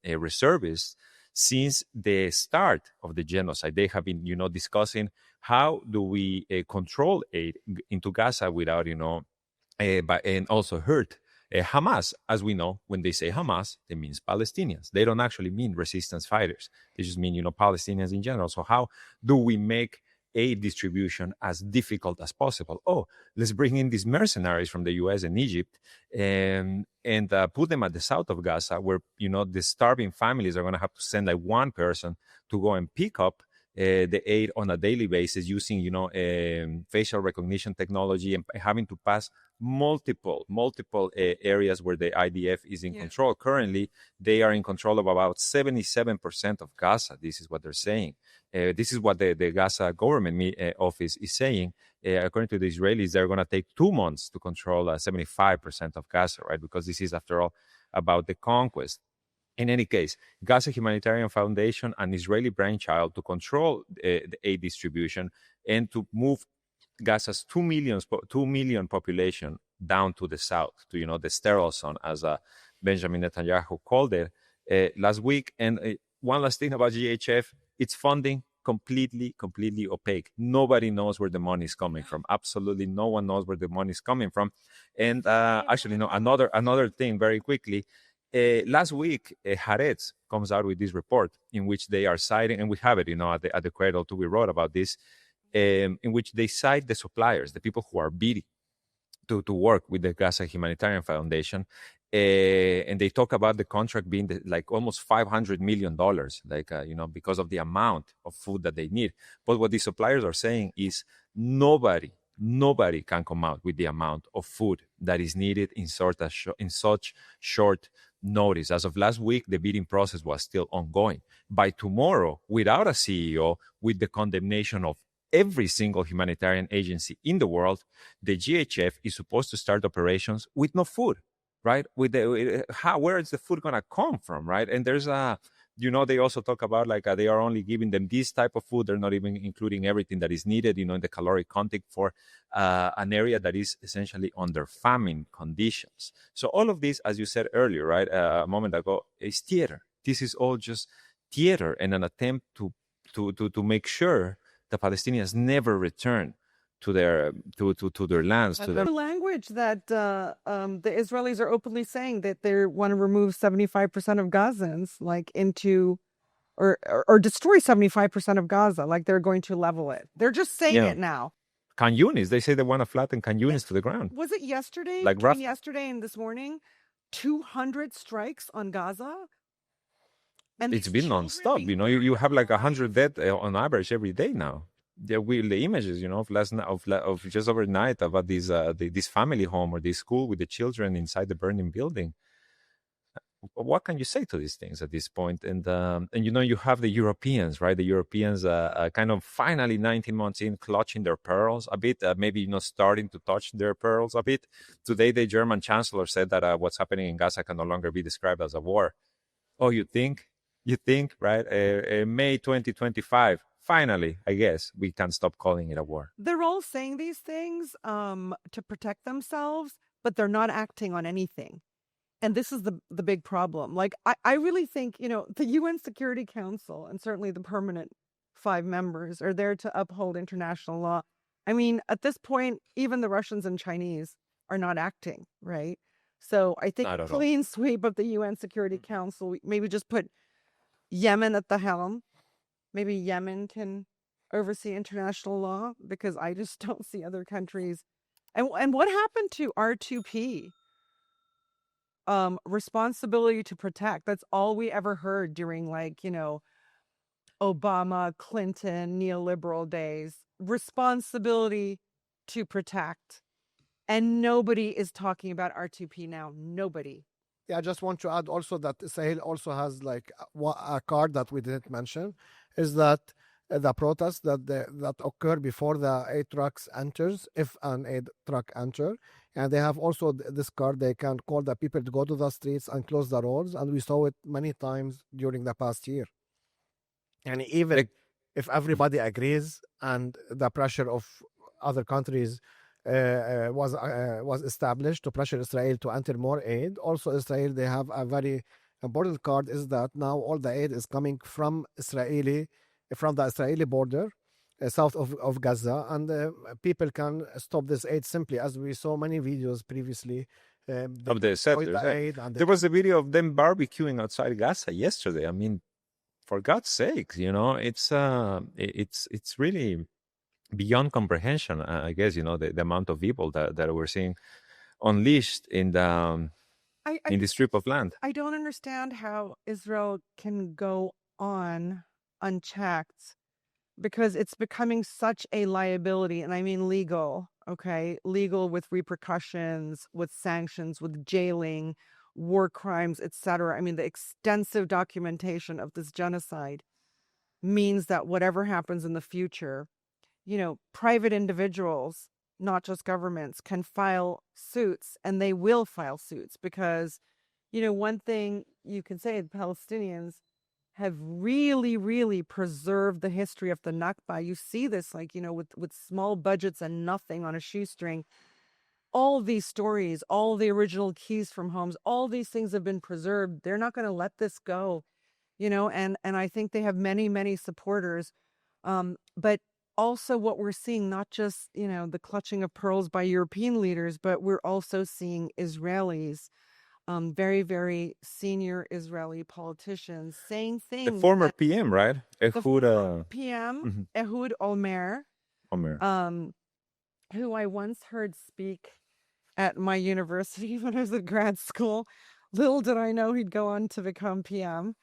reservists since the start of the genocide. They have been, discussing how do we control aid into Gaza without, and also hurt Hamas. As we know, when they say Hamas, it means Palestinians. They don't actually mean resistance fighters. They just mean, Palestinians in general. So how do we make aid distribution as difficult as possible? Oh, let's bring in these mercenaries from the US and Egypt and put them at the south of Gaza, where, the starving families are going to have to send like one person to go and pick up the aid on a daily basis using, facial recognition technology and having to pass multiple areas where the IDF is in control. Currently, they are in control of about 77% of Gaza. This is what they're saying. This is what the Gaza government office is saying. According to the Israelis, they're going to take 2 months to control 75% of Gaza, right? Because this is, after all, about the conquest. In any case, Gaza Humanitarian Foundation, an Israeli brainchild to control the aid distribution and to move Gaza's 2 million population down to the south, to, the sterile zone, as Benjamin Netanyahu called it last week. And one last thing about GHF, its funding completely opaque. Nobody knows where the money is coming from. Absolutely no one knows where the money is coming from. And actually, no, another thing very quickly. Last week, Haaretz comes out with this report in which they are citing, and we have it, at the Cradle too. We wrote about this, in which they cite the suppliers, the people who are bidding to work with the Gaza Humanitarian Foundation. And they talk about the contract being like almost $500 million, because of the amount of food that they need. But what the suppliers are saying is nobody can come out with the amount of food that is needed in such short notice. As of last week, the bidding process was still ongoing. By tomorrow, without a CEO, with the condemnation of every single humanitarian agency in the world, the GHF is supposed to start operations with no food, right? Where is the food going to come from, right? And there's they also talk about they are only giving them this type of food. They're not even including everything that is needed, in the caloric content for an area that is essentially under famine conditions. So all of this, as you said earlier, right, a moment ago, is theater. This is all just theater and an attempt to make sure the Palestinians never return to their lands. To their language that the Israelis are openly saying that they want to remove 75% of Gazans, into or destroy 75% of Gaza, like they're going to level it. They're just saying it now. Khan Yunis, they say they want to flatten Khan Yunis to the ground. Was it yesterday? Yesterday and this morning, 200 strikes on Gaza. And it's been nonstop. You have 100 dead on average every day now. The images, of last night, of just overnight, about this family home or this school with the children inside the burning building. What can you say to these things at this point? And you have the Europeans, right? The Europeans kind of finally 19 months in, clutching their pearls a bit, maybe starting to touch their pearls a bit. Today, the German chancellor said that what's happening in Gaza can no longer be described as a war. Oh, you think, right? May 2025. Finally, I guess we can stop calling it a war. They're all saying these things to protect themselves, but they're not acting on anything. And this is the big problem. I really think, the UN Security Council and certainly the permanent 5 members are there to uphold international law. I mean, at this point, even the Russians and Chinese are not acting, right? So I think a clean sweep of the UN Security Council, maybe just put Yemen at the helm. Maybe Yemen can oversee international law, because I just don't see other countries. And what happened to R2P? Responsibility to protect. That's all we ever heard during Obama, Clinton, neoliberal days. Responsibility to protect. And nobody is talking about R2P now. Nobody. Yeah, I just want to add also that Israel also has a card that we didn't mention, is that the protests that occur before the aid trucks enters, if an aid truck enter, and they have also this card. They can call the people to go to the streets and close the roads, and we saw it many times during the past year. And even if everybody agrees and the pressure of other countries was established to pressure Israel to enter more aid. Also, Israel, they have a very important card, is that now all the aid is coming from the Israeli border, south of Gaza, and people can stop this aid simply, as we saw many videos previously of the settlers. There was a video of them barbecuing outside Gaza yesterday. I mean, for God's sake, it's really beyond comprehension, I guess, the amount of evil that we're seeing unleashed in the strip of land. I don't understand how Israel can go on unchecked, because it's becoming such a liability, and I mean legal, okay? Legal with repercussions, with sanctions, with jailing, war crimes, etc. I mean, the extensive documentation of this genocide means that whatever happens in the future, private individuals, not just governments, can file suits, and they will file suits, because, one thing you can say, the Palestinians have really, really preserved the history of the Nakba. You see this, with small budgets and nothing on a shoestring. All of these stories, all the original keys from homes, all these things have been preserved. They're not going to let this go, and I think they have many, many supporters. But also what we're seeing, not just, the clutching of pearls by European leaders, but we're also seeing Israelis, very, very senior Israeli politicians saying things. The former PM, right? Ehud PM, Ehud Olmer, who I once heard speak at my university when I was at grad school. Little did I know he'd go on to become PM.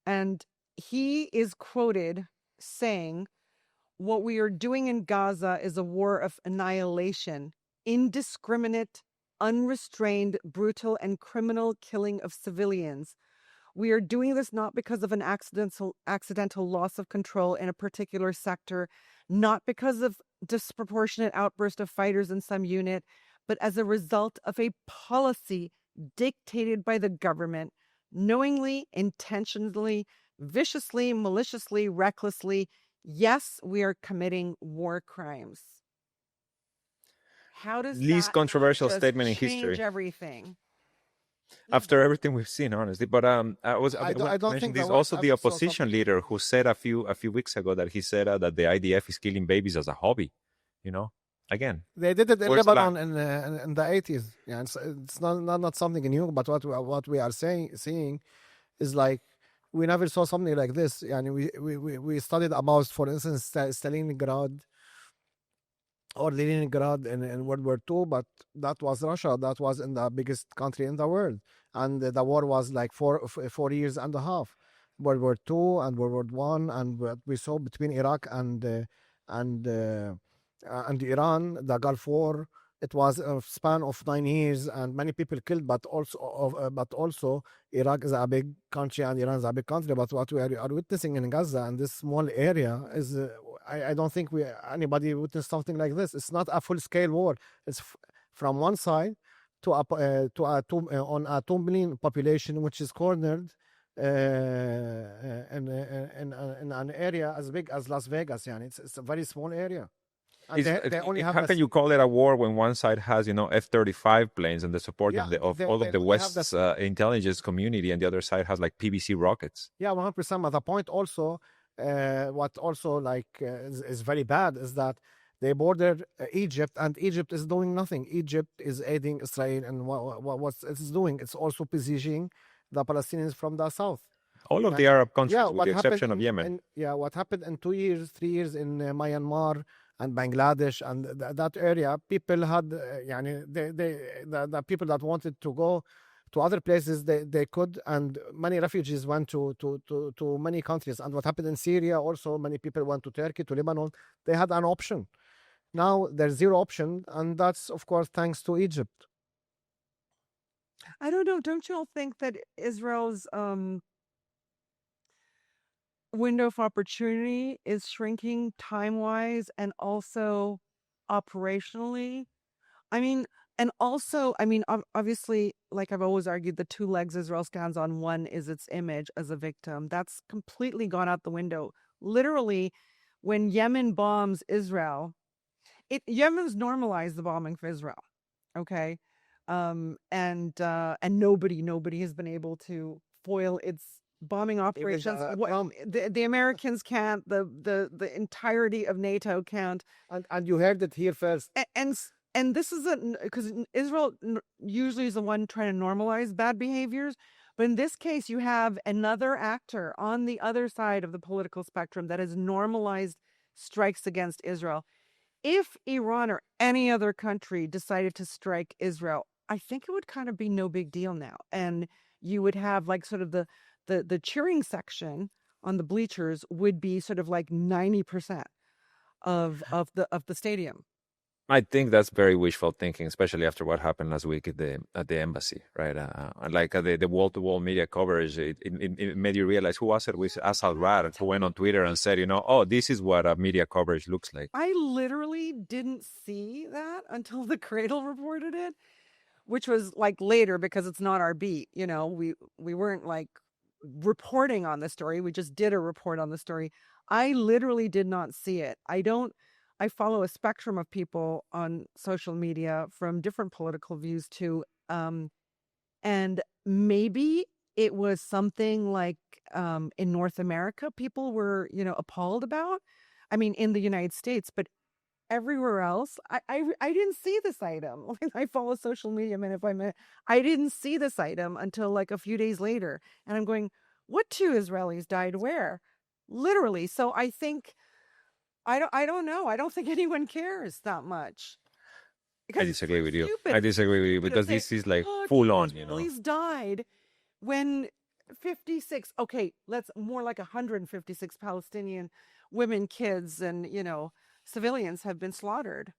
And he is quoted saying, "What we are doing in Gaza is a war of annihilation, indiscriminate, unrestrained, brutal, and criminal killing of civilians. We are doing this not because of an accidental loss of control in a particular sector, not because of disproportionate outburst of fighters in some unit, but as a result of a policy dictated by the government, knowingly, intentionally, viciously, maliciously, recklessly. Yes, we are committing war crimes." How does Least that controversial just statement in change history everything? after everything we've seen, honestly. But I want I to don't mention think this. the West Also, the ever saw opposition something. leader who said a few weeks ago that he said that the IDF is killing babies as a hobby. You know, again, They did it in where's Lebanon in the 80s. Yeah, it's not something new. But what we are seeing is like we never saw something like this. And we studied about, for instance, Stalingrad or Leningrad in World War II, but that was Russia. That was in the biggest country in the world, and the war was like 4 years and a half. World War II and World War One, and what we saw between Iraq and Iran, the Gulf War. It was a span of 9 years, and many people killed. But also, Iraq is a big country and Iran is a big country. But what we are witnessing in Gaza and this small area is, I don't think anybody witnessed something like this. It's not a full scale war. It's from one side to on a 2 million population, which is cornered in an area as big as Las Vegas. Yeah, it's a very small area. And they only have how can you call it a war when one side has F-35 planes and the support Yeah, of they all of the only have West's intelligence community, and the other side has like PVC rockets? Yeah, 100%. But the point also, what also is very bad is that they border Egypt, and Egypt is doing nothing. Egypt is aiding Israel, and what it's doing, it's also besieging the Palestinians from the south. All of the Arab countries, Yeah, with what the happened exception of Yemen. what happened in 2 years, 3 years in Myanmar and Bangladesh and that area, people had, the people that wanted to go to other places, they could, and many refugees went to many countries. And what happened in Syria also, many people went to Turkey, to Lebanon. They had an option. Now there's zero option, and that's, of course, thanks to Egypt. I don't know. Don't you all think that Israel's window of opportunity is shrinking time-wise and also operationally? I mean, and also, obviously, like I've always argued, the two legs Israel stands on, one is its image as a victim. That's completely gone out the window. Literally, when Yemen bombs Israel, Yemen's normalized the bombing for Israel. Okay. And nobody has been able to foil its bombing operations. The Americans can't, the entirety of NATO can't. And you heard it here first. And this is because Israel usually is the one trying to normalize bad behaviors. But in this case, you have another actor on the other side of the political spectrum that has normalized strikes against Israel. If Iran or any other country decided to strike Israel, I think it would kind of be no big deal now. And you would have like sort of the cheering section on the bleachers would be sort of like 90% of the stadium. I think that's very wishful thinking, especially after what happened last week at the embassy, right? The wall-to-wall media coverage, it made you realize who was it? Was Asad Rad, who went on Twitter and said, oh, this is what media coverage looks like. I literally didn't see that until the Cradle reported it, which was like later because it's not our beat. We weren't like reporting on the story. We just did a report on the story. I literally did not see it. I follow a spectrum of people on social media from different political views too. And maybe it was something like in North America, people were, appalled about. I mean, in the United States, but everywhere else, I didn't see this item. I follow social media, I didn't see this item until like a few days later. And I'm going, what two Israelis died where? Literally. So I think, I don't know. I don't think anyone cares that much. Because I disagree with you. stupid. I disagree with you Stupid to because say, this is like "Oh, full on, teenage boys died when 56, okay, let's more like 156 Palestinian women, kids, and, civilians have been slaughtered.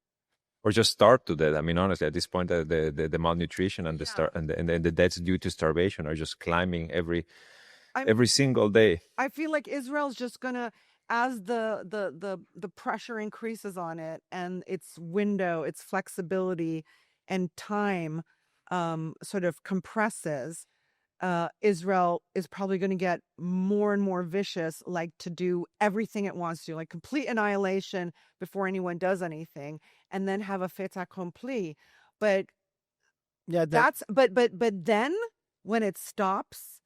Or just starved to death. I mean, honestly, at this point, the malnutrition and the Yeah. and the deaths due to starvation are just climbing I'm- every single day. I feel like Israel's just gonna, as the pressure increases on it and its window, its flexibility and time sort of compresses, Israel is probably going to get more and more vicious, like to do everything it wants to, like complete annihilation before anyone does anything, and then have a fait accompli. But Yeah, but then when it stops,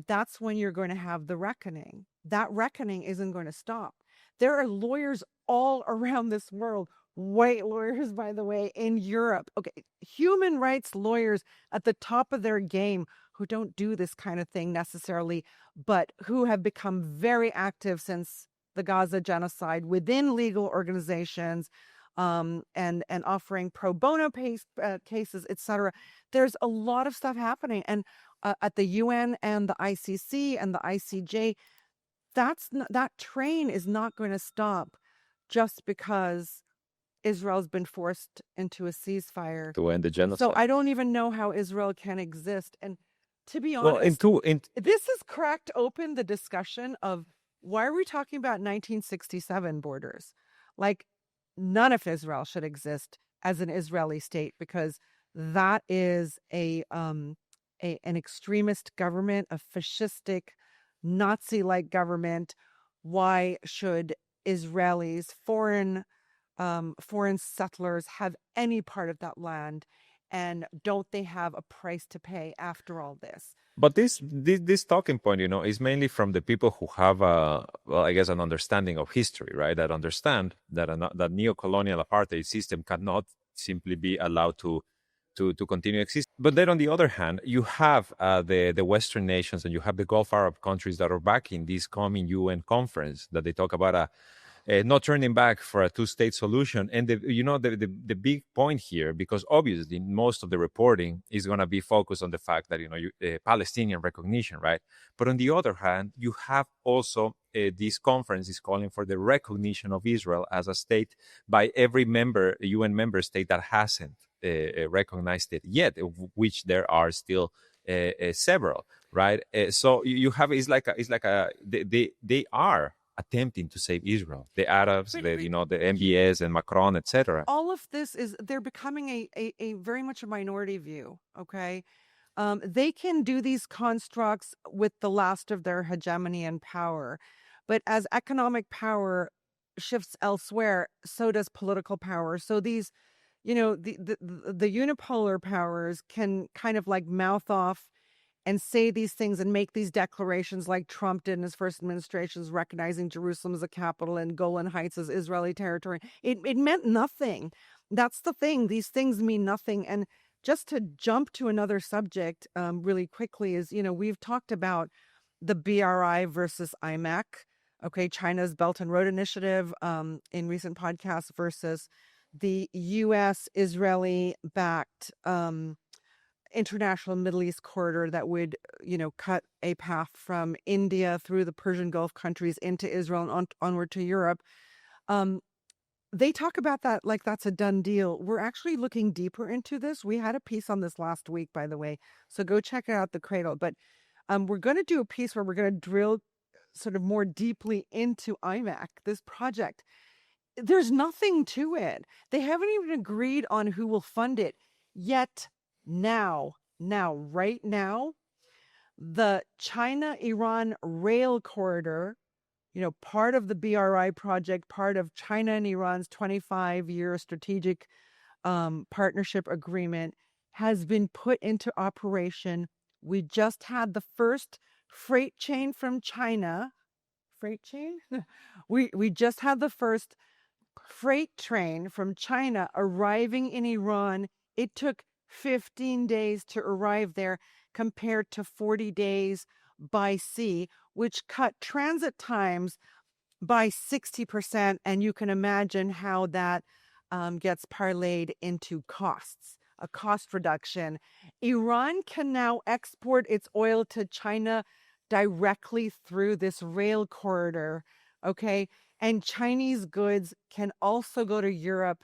that's when you're going to have the reckoning. That reckoning isn't going to stop. There are lawyers all around this world, white lawyers, by the way, in Europe. Okay, human rights lawyers at the top of their game who don't do this kind of thing necessarily, but who have become very active since the Gaza genocide within legal organizations, and offering pro bono cases, etc. There's a lot of stuff happening, and at the UN and the ICC and the ICJ, that train is not going to stop just because Israel's been forced into a ceasefire To end the genocide. So I don't even know how Israel can exist. And to be Well, honest, in this has cracked open the discussion of why are we talking about 1967 borders? Like, none of Israel should exist as an Israeli state because that is an extremist government, a fascistic, Nazi-like government. Why should Israelis, foreign settlers, have any part of that land? And don't they have a price to pay after all this? But this talking point, is mainly from the people who have, I guess, an understanding of history, right? That understand that that neo-colonial apartheid system cannot simply be allowed to continue existing. But then, on the other hand, you have the Western nations and you have the Gulf Arab countries that are backing this coming UN conference that they talk about not turning back for a two-state solution. And the big point here, because obviously most of the reporting is going to be focused on the fact that Palestinian recognition, right? But on the other hand, you have also this conference is calling for the recognition of Israel as a state by every UN member state that hasn't recognized it yet, which there are still several, right? So you have they are attempting to save Israel. The Arabs, the MBS and Macron, etc. All of this they're becoming a very much a minority view. Okay, they can do these constructs with the last of their hegemony and power, but as economic power shifts elsewhere, so does political power. So these, the unipolar powers can kind of like mouth off and say these things and make these declarations like Trump did in his first administrations, recognizing Jerusalem as a capital and Golan Heights as Israeli territory. It meant nothing. That's the thing. These things mean nothing. And just to jump to another subject really quickly is, we've talked about the BRI versus IMEC, okay, China's Belt and Road Initiative in recent podcasts versus the U.S. Israeli-backed international Middle East corridor that would, cut a path from India through the Persian Gulf countries into Israel and onward to Europe. They talk about that like that's a done deal. We're actually looking deeper into this. We had a piece on this last week, by the way, so go check it out, the Cradle. But we're going to do a piece where we're going to drill sort of more deeply into IMEC, this project. There's nothing to it. They haven't even agreed on who will fund it yet. Right now, the China-Iran rail corridor, part of the BRI project, part of China and Iran's 25-year strategic partnership agreement, has been put into operation. We just had the first freight chain from China. Freight chain? We just had the first freight train from China arriving in Iran. It took 15 days to arrive there compared to 40 days by sea, which cut transit times by 60%. And you can imagine how that gets parlayed into costs, a cost reduction. Iran can now export its oil to China directly through this rail corridor, okay? And Chinese goods can also go to Europe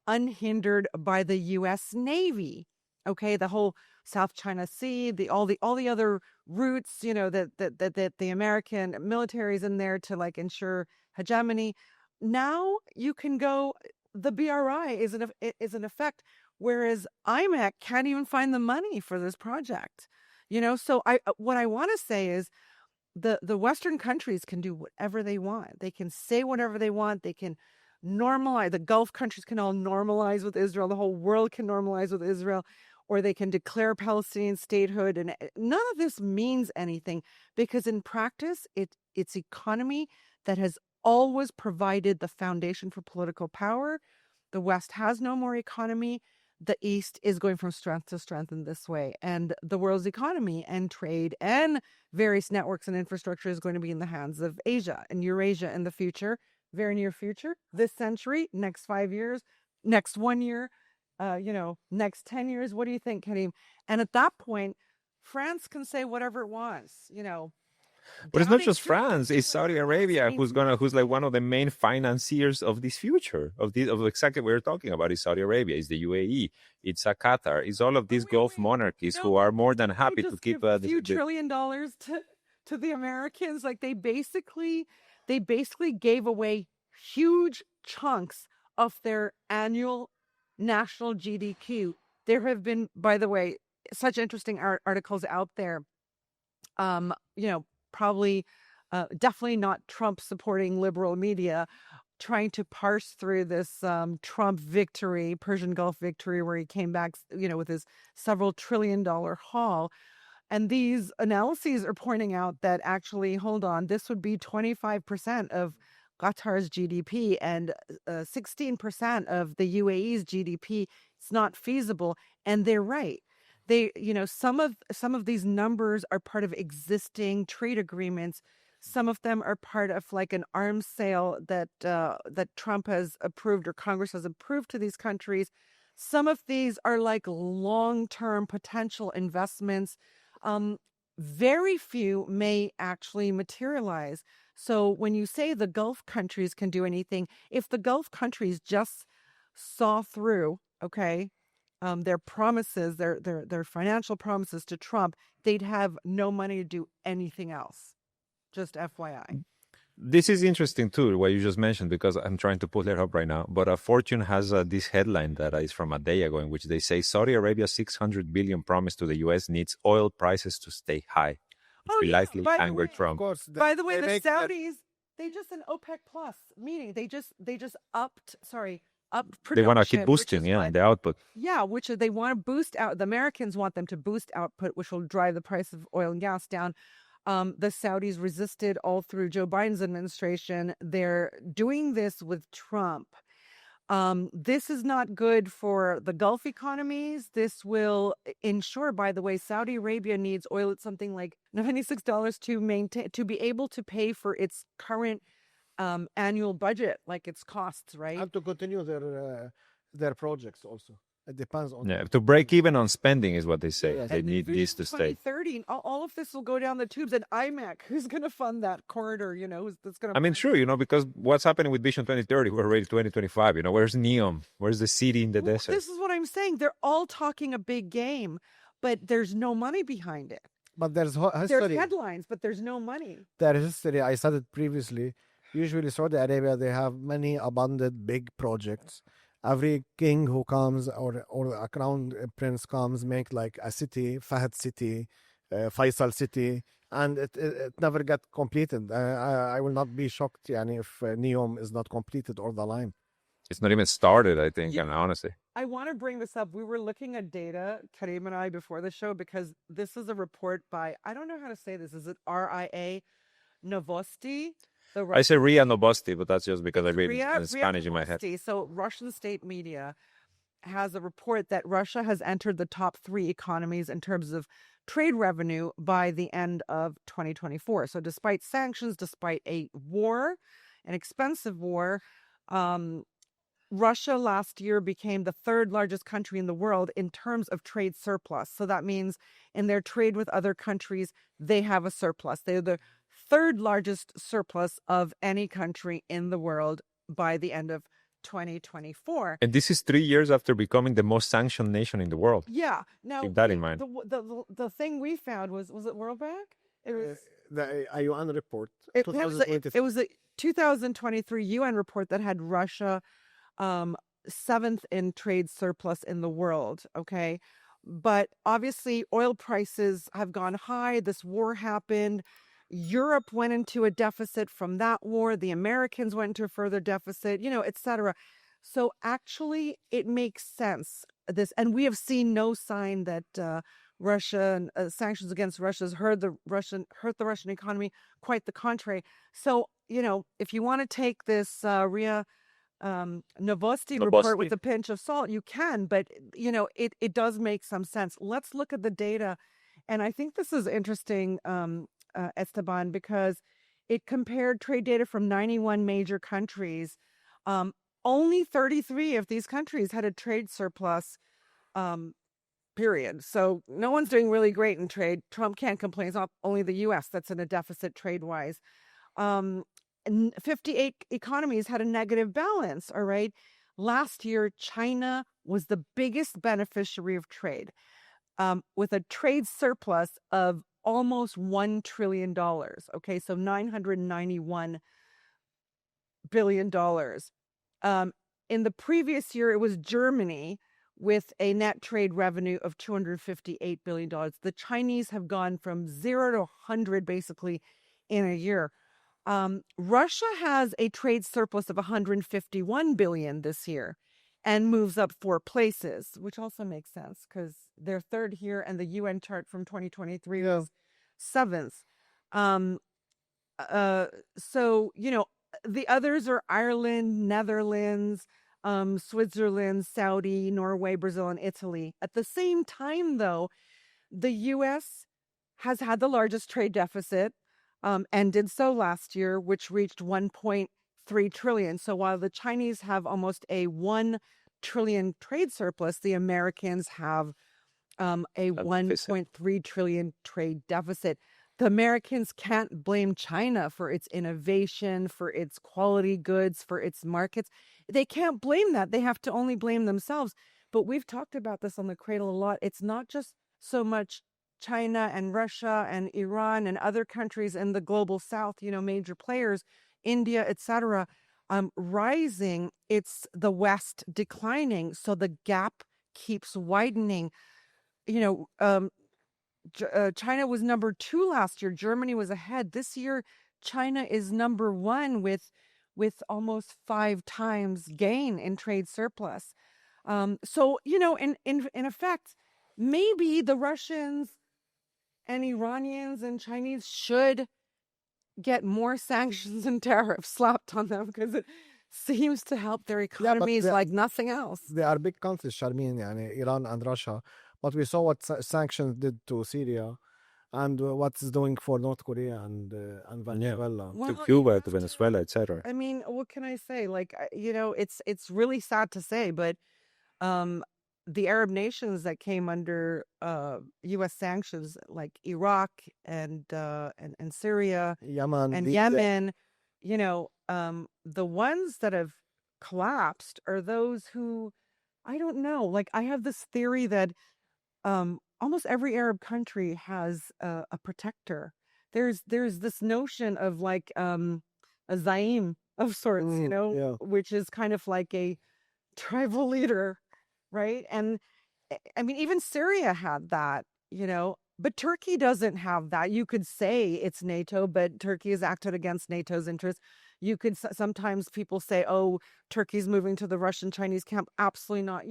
unhindered by the U.S. Navy, okay? The whole South China Sea, all the other routes, that the American military is in there to like ensure hegemony. Now you can go. The BRI is in effect, whereas IMEC can't even find the money for this project. So what I want to say is the Western countries can do whatever they want. They can say whatever they want. They can normalize. The Gulf countries can all normalize with Israel. The whole world can normalize with Israel, or they can declare Palestinian statehood. And none of this means anything because in practice, it's economy that has always provided the foundation for political power. The West has no more economy. The East is going from strength to strength in this way. And the world's economy and trade and various networks and infrastructure is going to be in the hands of Asia and Eurasia in the future, very near future, this century, next 5 years, next 1 year, next 10 years. What do you think, Karim? And at that point, France can say whatever it wants, But it's not just France; it's Saudi Arabia who's like one of the main financiers of this future of exactly what we're talking about. Is Saudi Arabia? Is the UAE? It's Qatar? Is all of these Gulf monarchies who are more than happy to keep a few $1 trillion to the Americans? Like they basically gave away huge chunks of their annual national GDP. There have been, by the way, such interesting articles out there. Probably definitely not Trump supporting liberal media trying to parse through this Trump victory, Persian Gulf victory, where he came back, with his several $1 trillion haul. And these analyses are pointing out that actually, hold on, this would be 25% of Qatar's GDP and 16% of the UAE's GDP. It's not feasible. And they're right. They, some of these numbers are part of existing trade agreements. Some of them are part of like an arms sale that Trump has approved or Congress has approved to these countries. Some of these are like long-term potential investments. Very few may actually materialize. So when you say the Gulf countries can do anything, if the Gulf countries just saw through, okay, their promises, their financial promises to Trump, they'd have no money to do anything else. Just FYI. This is interesting too, what you just mentioned, because I'm trying to pull it up right now. But Fortune has this headline that is from a day ago, in which they say Saudi Arabia's $600 billion promise to the U.S. needs oil prices to stay high, which will likely anger Trump. Of course, by the way, the Saudis, they just an OPEC Plus meeting. They just upped production. They want to keep boosting, the output. Yeah, which they want to boost out. The Americans want them to boost output, which will drive the price of oil and gas down. The Saudis resisted all through Joe Biden's administration. They're doing this with Trump. This is not good for the Gulf economies. This will ensure, by the way, Saudi Arabia needs oil at something like $96 to be able to pay for its current annual budget, like its costs, right? And to continue their projects also. It depends on to break even on spending is what they say. Yes. They need this to stay. 2030, all of this will go down the tubes. And IMEC, who's going to fund that corridor? That's going to. I mean, sure, because what's happening with Vision 2030? We're already 2025. Where's NEOM? Where's the city in the desert? This is what I'm saying. They're all talking a big game, but there's no money behind it. But there's history. There's headlines, but there's no money. There's history. I said it previously. Usually, Saudi Arabia, they have many abundant big projects. Every king who comes or a crown prince comes, make like a city, Fahd city, Faisal city, and it never got completed. I will not be shocked if NEOM is not completed or the line. It's not even started, I think, and honestly. I want to bring this up. We were looking at data, Karim and I, before the show, because this is a report by, I don't know how to say this. Is it RIA Novosti? I say RIA Novosti, but that's just because I read in Spanish in my head. So Russian state media has a report that Russia has entered the top 3 economies in terms of trade revenue by the end of 2024. So despite sanctions, despite a war, an expensive war, Russia last year became the third largest country in the world in terms of trade surplus. So that means in their trade with other countries, they have a surplus. They're the third largest surplus of any country in the world by the end of 2024. And this is 3 years after becoming the most sanctioned nation in the world. Yeah. Now, keep that in mind. The thing we found was it World Bank? It was the UN report. it was a 2023 UN report that had Russia seventh in trade surplus in the world. Okay. But obviously oil prices have gone high. This war happened. Europe went into a deficit from that war. The Americans went into a further deficit, etc. So actually it makes sense this, and we have seen no sign that Russia and sanctions against Russia has hurt the Russian economy. Quite the contrary. So, if you want to take this RIA Novosti report with a pinch of salt, you can, but it does make some sense. Let's look at the data, and I think this is interesting, Esteban, because it compared trade data from 91 major countries. Only 33 of these countries had a trade surplus, period. So no one's doing really great in trade. Trump can't complain. It's not only the U.S. that's in a deficit trade-wise. 58 economies had a negative balance, all right? Last year, China was the biggest beneficiary of trade, with a trade surplus of almost $1 trillion, okay? So $991 billion. In the previous year, it was Germany with a net trade revenue of $258 billion. The Chinese have gone from 0 to 100 basically in a year. Russia has a trade surplus of 151 billion this year and moves up 4 places, which also makes sense because they're third here and the UN chart from 2023 was 7th. So, the others are Ireland, Netherlands, Switzerland, Saudi, Norway, Brazil, and Italy. At the same time, though, the U.S. has had the largest trade deficit, and did so last year, which reached 1.3 trillion. So while the Chinese have almost a 1 trillion trade surplus, the Americans have a 1.3 trillion trade deficit. The Americans can't blame China for its innovation, for its quality goods, for its markets. They can't blame that. They have to only blame themselves. But we've talked about this on the Cradle a lot. It's not just so much China and Russia and Iran and other countries in the global south, major players, India, etc., rising. It's the West declining. So the gap keeps widening. China was number 2 last year. Germany was ahead. This year, China is number 1 with almost 5 times gain in trade surplus. So, in effect, maybe the Russians and Iranians and Chinese should get more sanctions and tariffs slapped on them because it seems to help their economies like nothing else. They are big countries, Sharmeen, Iran and Russia. But we saw what sanctions did to Syria and what it's doing for North Korea and Venezuela. To Cuba, to Venezuela, etc. I mean, what can I say? It's really sad to say, but the Arab nations that came under U.S. sanctions, like Iraq and Syria, Yemen, the ones that have collapsed are those who, I don't know. Like, I have this theory that almost every Arab country has a protector. There's this notion of like a zaim of sorts, which is kind of like a tribal leader. Right. And I mean, even Syria had that, but Turkey doesn't have that. You could say it's NATO, but Turkey has acted against NATO's interests. You could sometimes people say, oh, Turkey's moving to the Russian-Chinese camp. Absolutely not.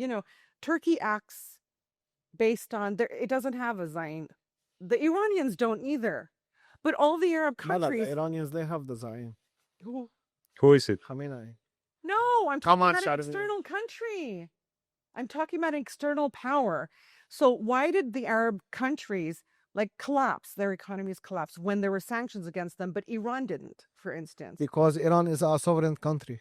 Turkey acts based on it doesn't have a Zain. The Iranians don't either. But all the Arab countries. The Iranians, they have the Zain. Who is it? Khamenei. No, I'm talking about an external country. I'm talking about an external power. So why did the Arab countries collapse? Their economies collapse when there were sanctions against them, but Iran didn't, for instance. Because Iran is a sovereign country.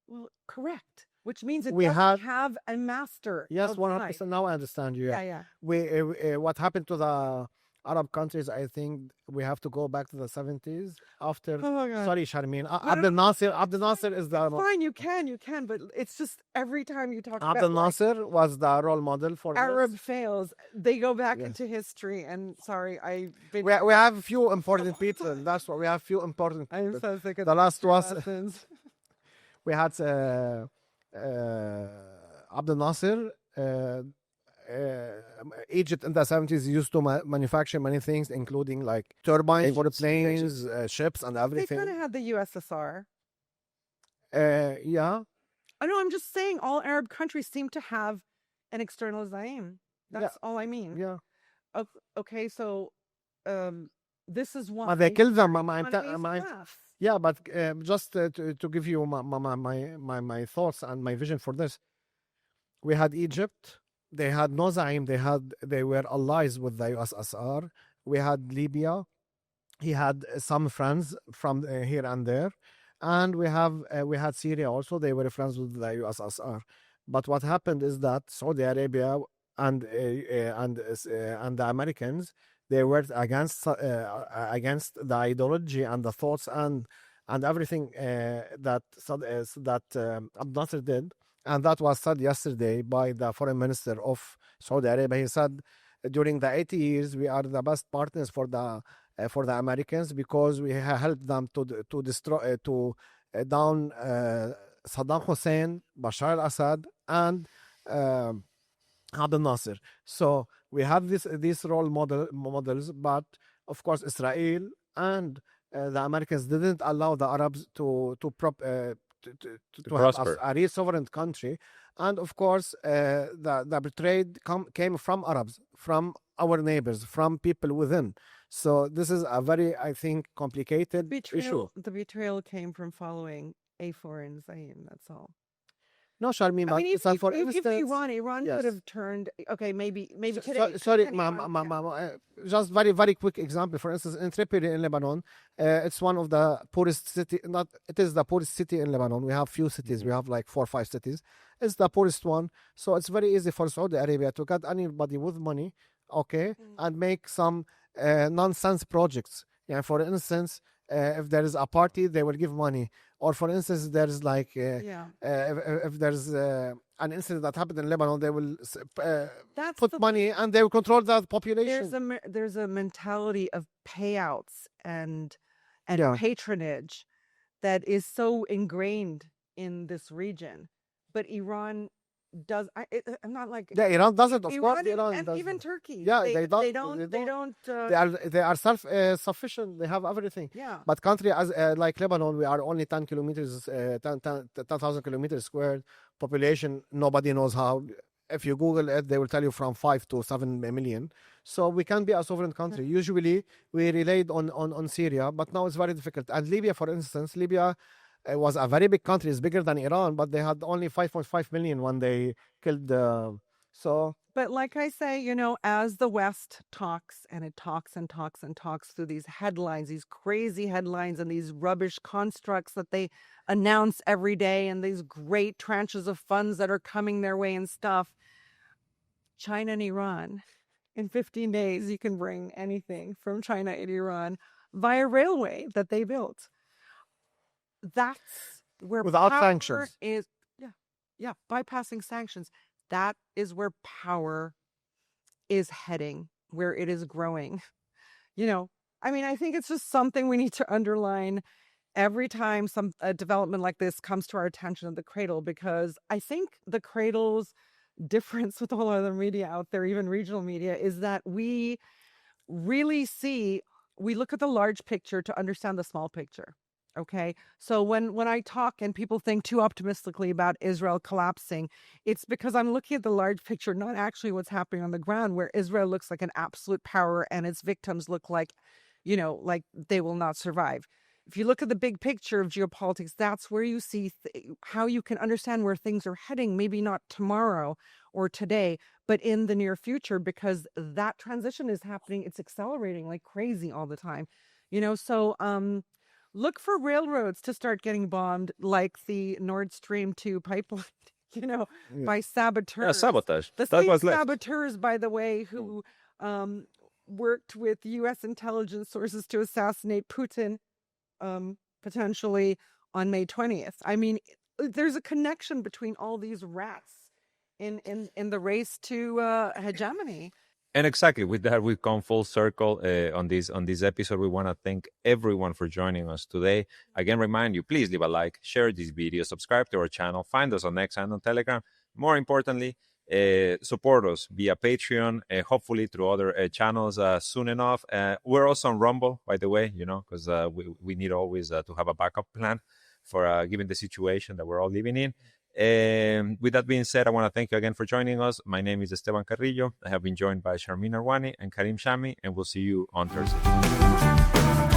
Well, correct. Which means it We doesn't had have a master. yes, outside. 100%. Now I understand you. Yeah, yeah. What happened to the Arab countries? I think we have to go back to the 70s after. Oh my God. Sorry, Sharmeen. No, Abdel no, Nasser. Abdel Nasser is the Fine, you can, but it's just every time you talk about Abdel like, Nasser was the role model for Arab this. fails, they go back Yes. into history. And sorry, I've been. We have a few important people. That's what we have. Few important. I'm so sick of The last was lessons. we had Abdel Nasser. Egypt in the 70s used to manufacture many things, including like turbines for the planes, ships, and They everything. kind of had the USSR. Yeah. I know. I'm just saying, all Arab countries seem to have an external zaim. That's all I mean. Yeah. Okay, so this is one. But they killed them. Yeah, but just to give you my thoughts and my vision for this, we had Egypt. They had no zaim. They were allies with the USSR. We had Libya. He had some friends from here and there, and we had Syria also. They were friends with the USSR. But what happened is that Saudi Arabia and the Americans, they were against the ideology and the thoughts and everything that Abdel Nasser did. And that was said yesterday by the foreign minister of Saudi Arabia. He said, during the 80 years, we are the best partners for the Americans because we helped them to destroy down Saddam Hussein, Bashar al-Assad, and Abdel Nasser. So we have these role models, but of course Israel and the Americans didn't allow the Arabs to have a real sovereign country. And of course, the betrayed came from Arabs, from our neighbors, from people within. So this is a very, I think, complicated issue. The betrayal came from following a foreign zaim. That's all. No, Sharmeen, I mean, if instance, Iran yes. could have turned. Okay, maybe today. Sorry, just very, very quick example. For instance, in Tripoli in Lebanon, it's one of the poorest city. It is the poorest city in Lebanon. We have few cities. We have like 4 or 5 cities. It's the poorest one. So it's very easy for Saudi Arabia to get anybody with money, okay, and make some nonsense projects. Yeah, for instance, if there is a party, they will give money. Or for instance, there's like if there's an incident that happened in Lebanon, they will put money and they will control that population. There's a mentality of payouts and patronage that is so ingrained in this region, but Iran does. I'm not like Iran doesn't. Of course, Iran and doesn't. even Turkey. Yeah, they don't. They are self-sufficient. They have everything. Yeah. But country as like Lebanon, we are only 10,000 kilometers squared. Population, nobody knows how. If you Google it, they will tell you from 5 to 7 million. So we can be a sovereign country. Usually, we relied on Syria, but now it's very difficult. And Libya, for instance, it was a very big country. It's bigger than Iran, but they had only 5.5 million when they killed But like I say, as the West talks and it talks and talks and talks through these headlines, these crazy headlines and these rubbish constructs that they announce every day and these great tranches of funds that are coming their way and stuff, China and Iran, in 15 days, you can bring anything from China and Iran via railway that they built. That's where without power sanctions is. Yeah, bypassing sanctions. That is where power is heading, where it is growing. I think it's just something we need to underline every time a development like this comes to our attention at the Cradle, because I think the Cradle's difference with all other media out there, even regional media, is that we really we look at the large picture to understand the small picture. Okay, so when I talk and people think too optimistically about Israel collapsing, it's because I'm looking at the large picture, not actually what's happening on the ground, where Israel looks like an absolute power and its victims look like, like they will not survive. If you look at the big picture of geopolitics, that's where you see how you can understand where things are heading, maybe not tomorrow or today, but in the near future, because that transition is happening. It's accelerating like crazy all the time, so look for railroads to start getting bombed, like the Nord Stream 2 pipeline by saboteurs. Sabotage. The That same was left. saboteurs, by the way, who worked with U.S. intelligence sources to assassinate Putin, potentially on May 20th. I mean, there's a connection between all these rats in the race to hegemony. And exactly with that, we've come full circle on this episode. We want to thank everyone for joining us today. Again, remind you, please leave a like, share this video, subscribe to our channel, find us on X and on Telegram. More importantly, support us via Patreon, hopefully through other channels soon enough. We're also on Rumble, by the way, because we need always to have a backup plan for given the situation that we're all living in. With that being said, I want to thank you again for joining us. My name is Esteban Carrillo. I have been joined by Sharmeen Arwani and Karim Shami, and we'll see you on Thursday.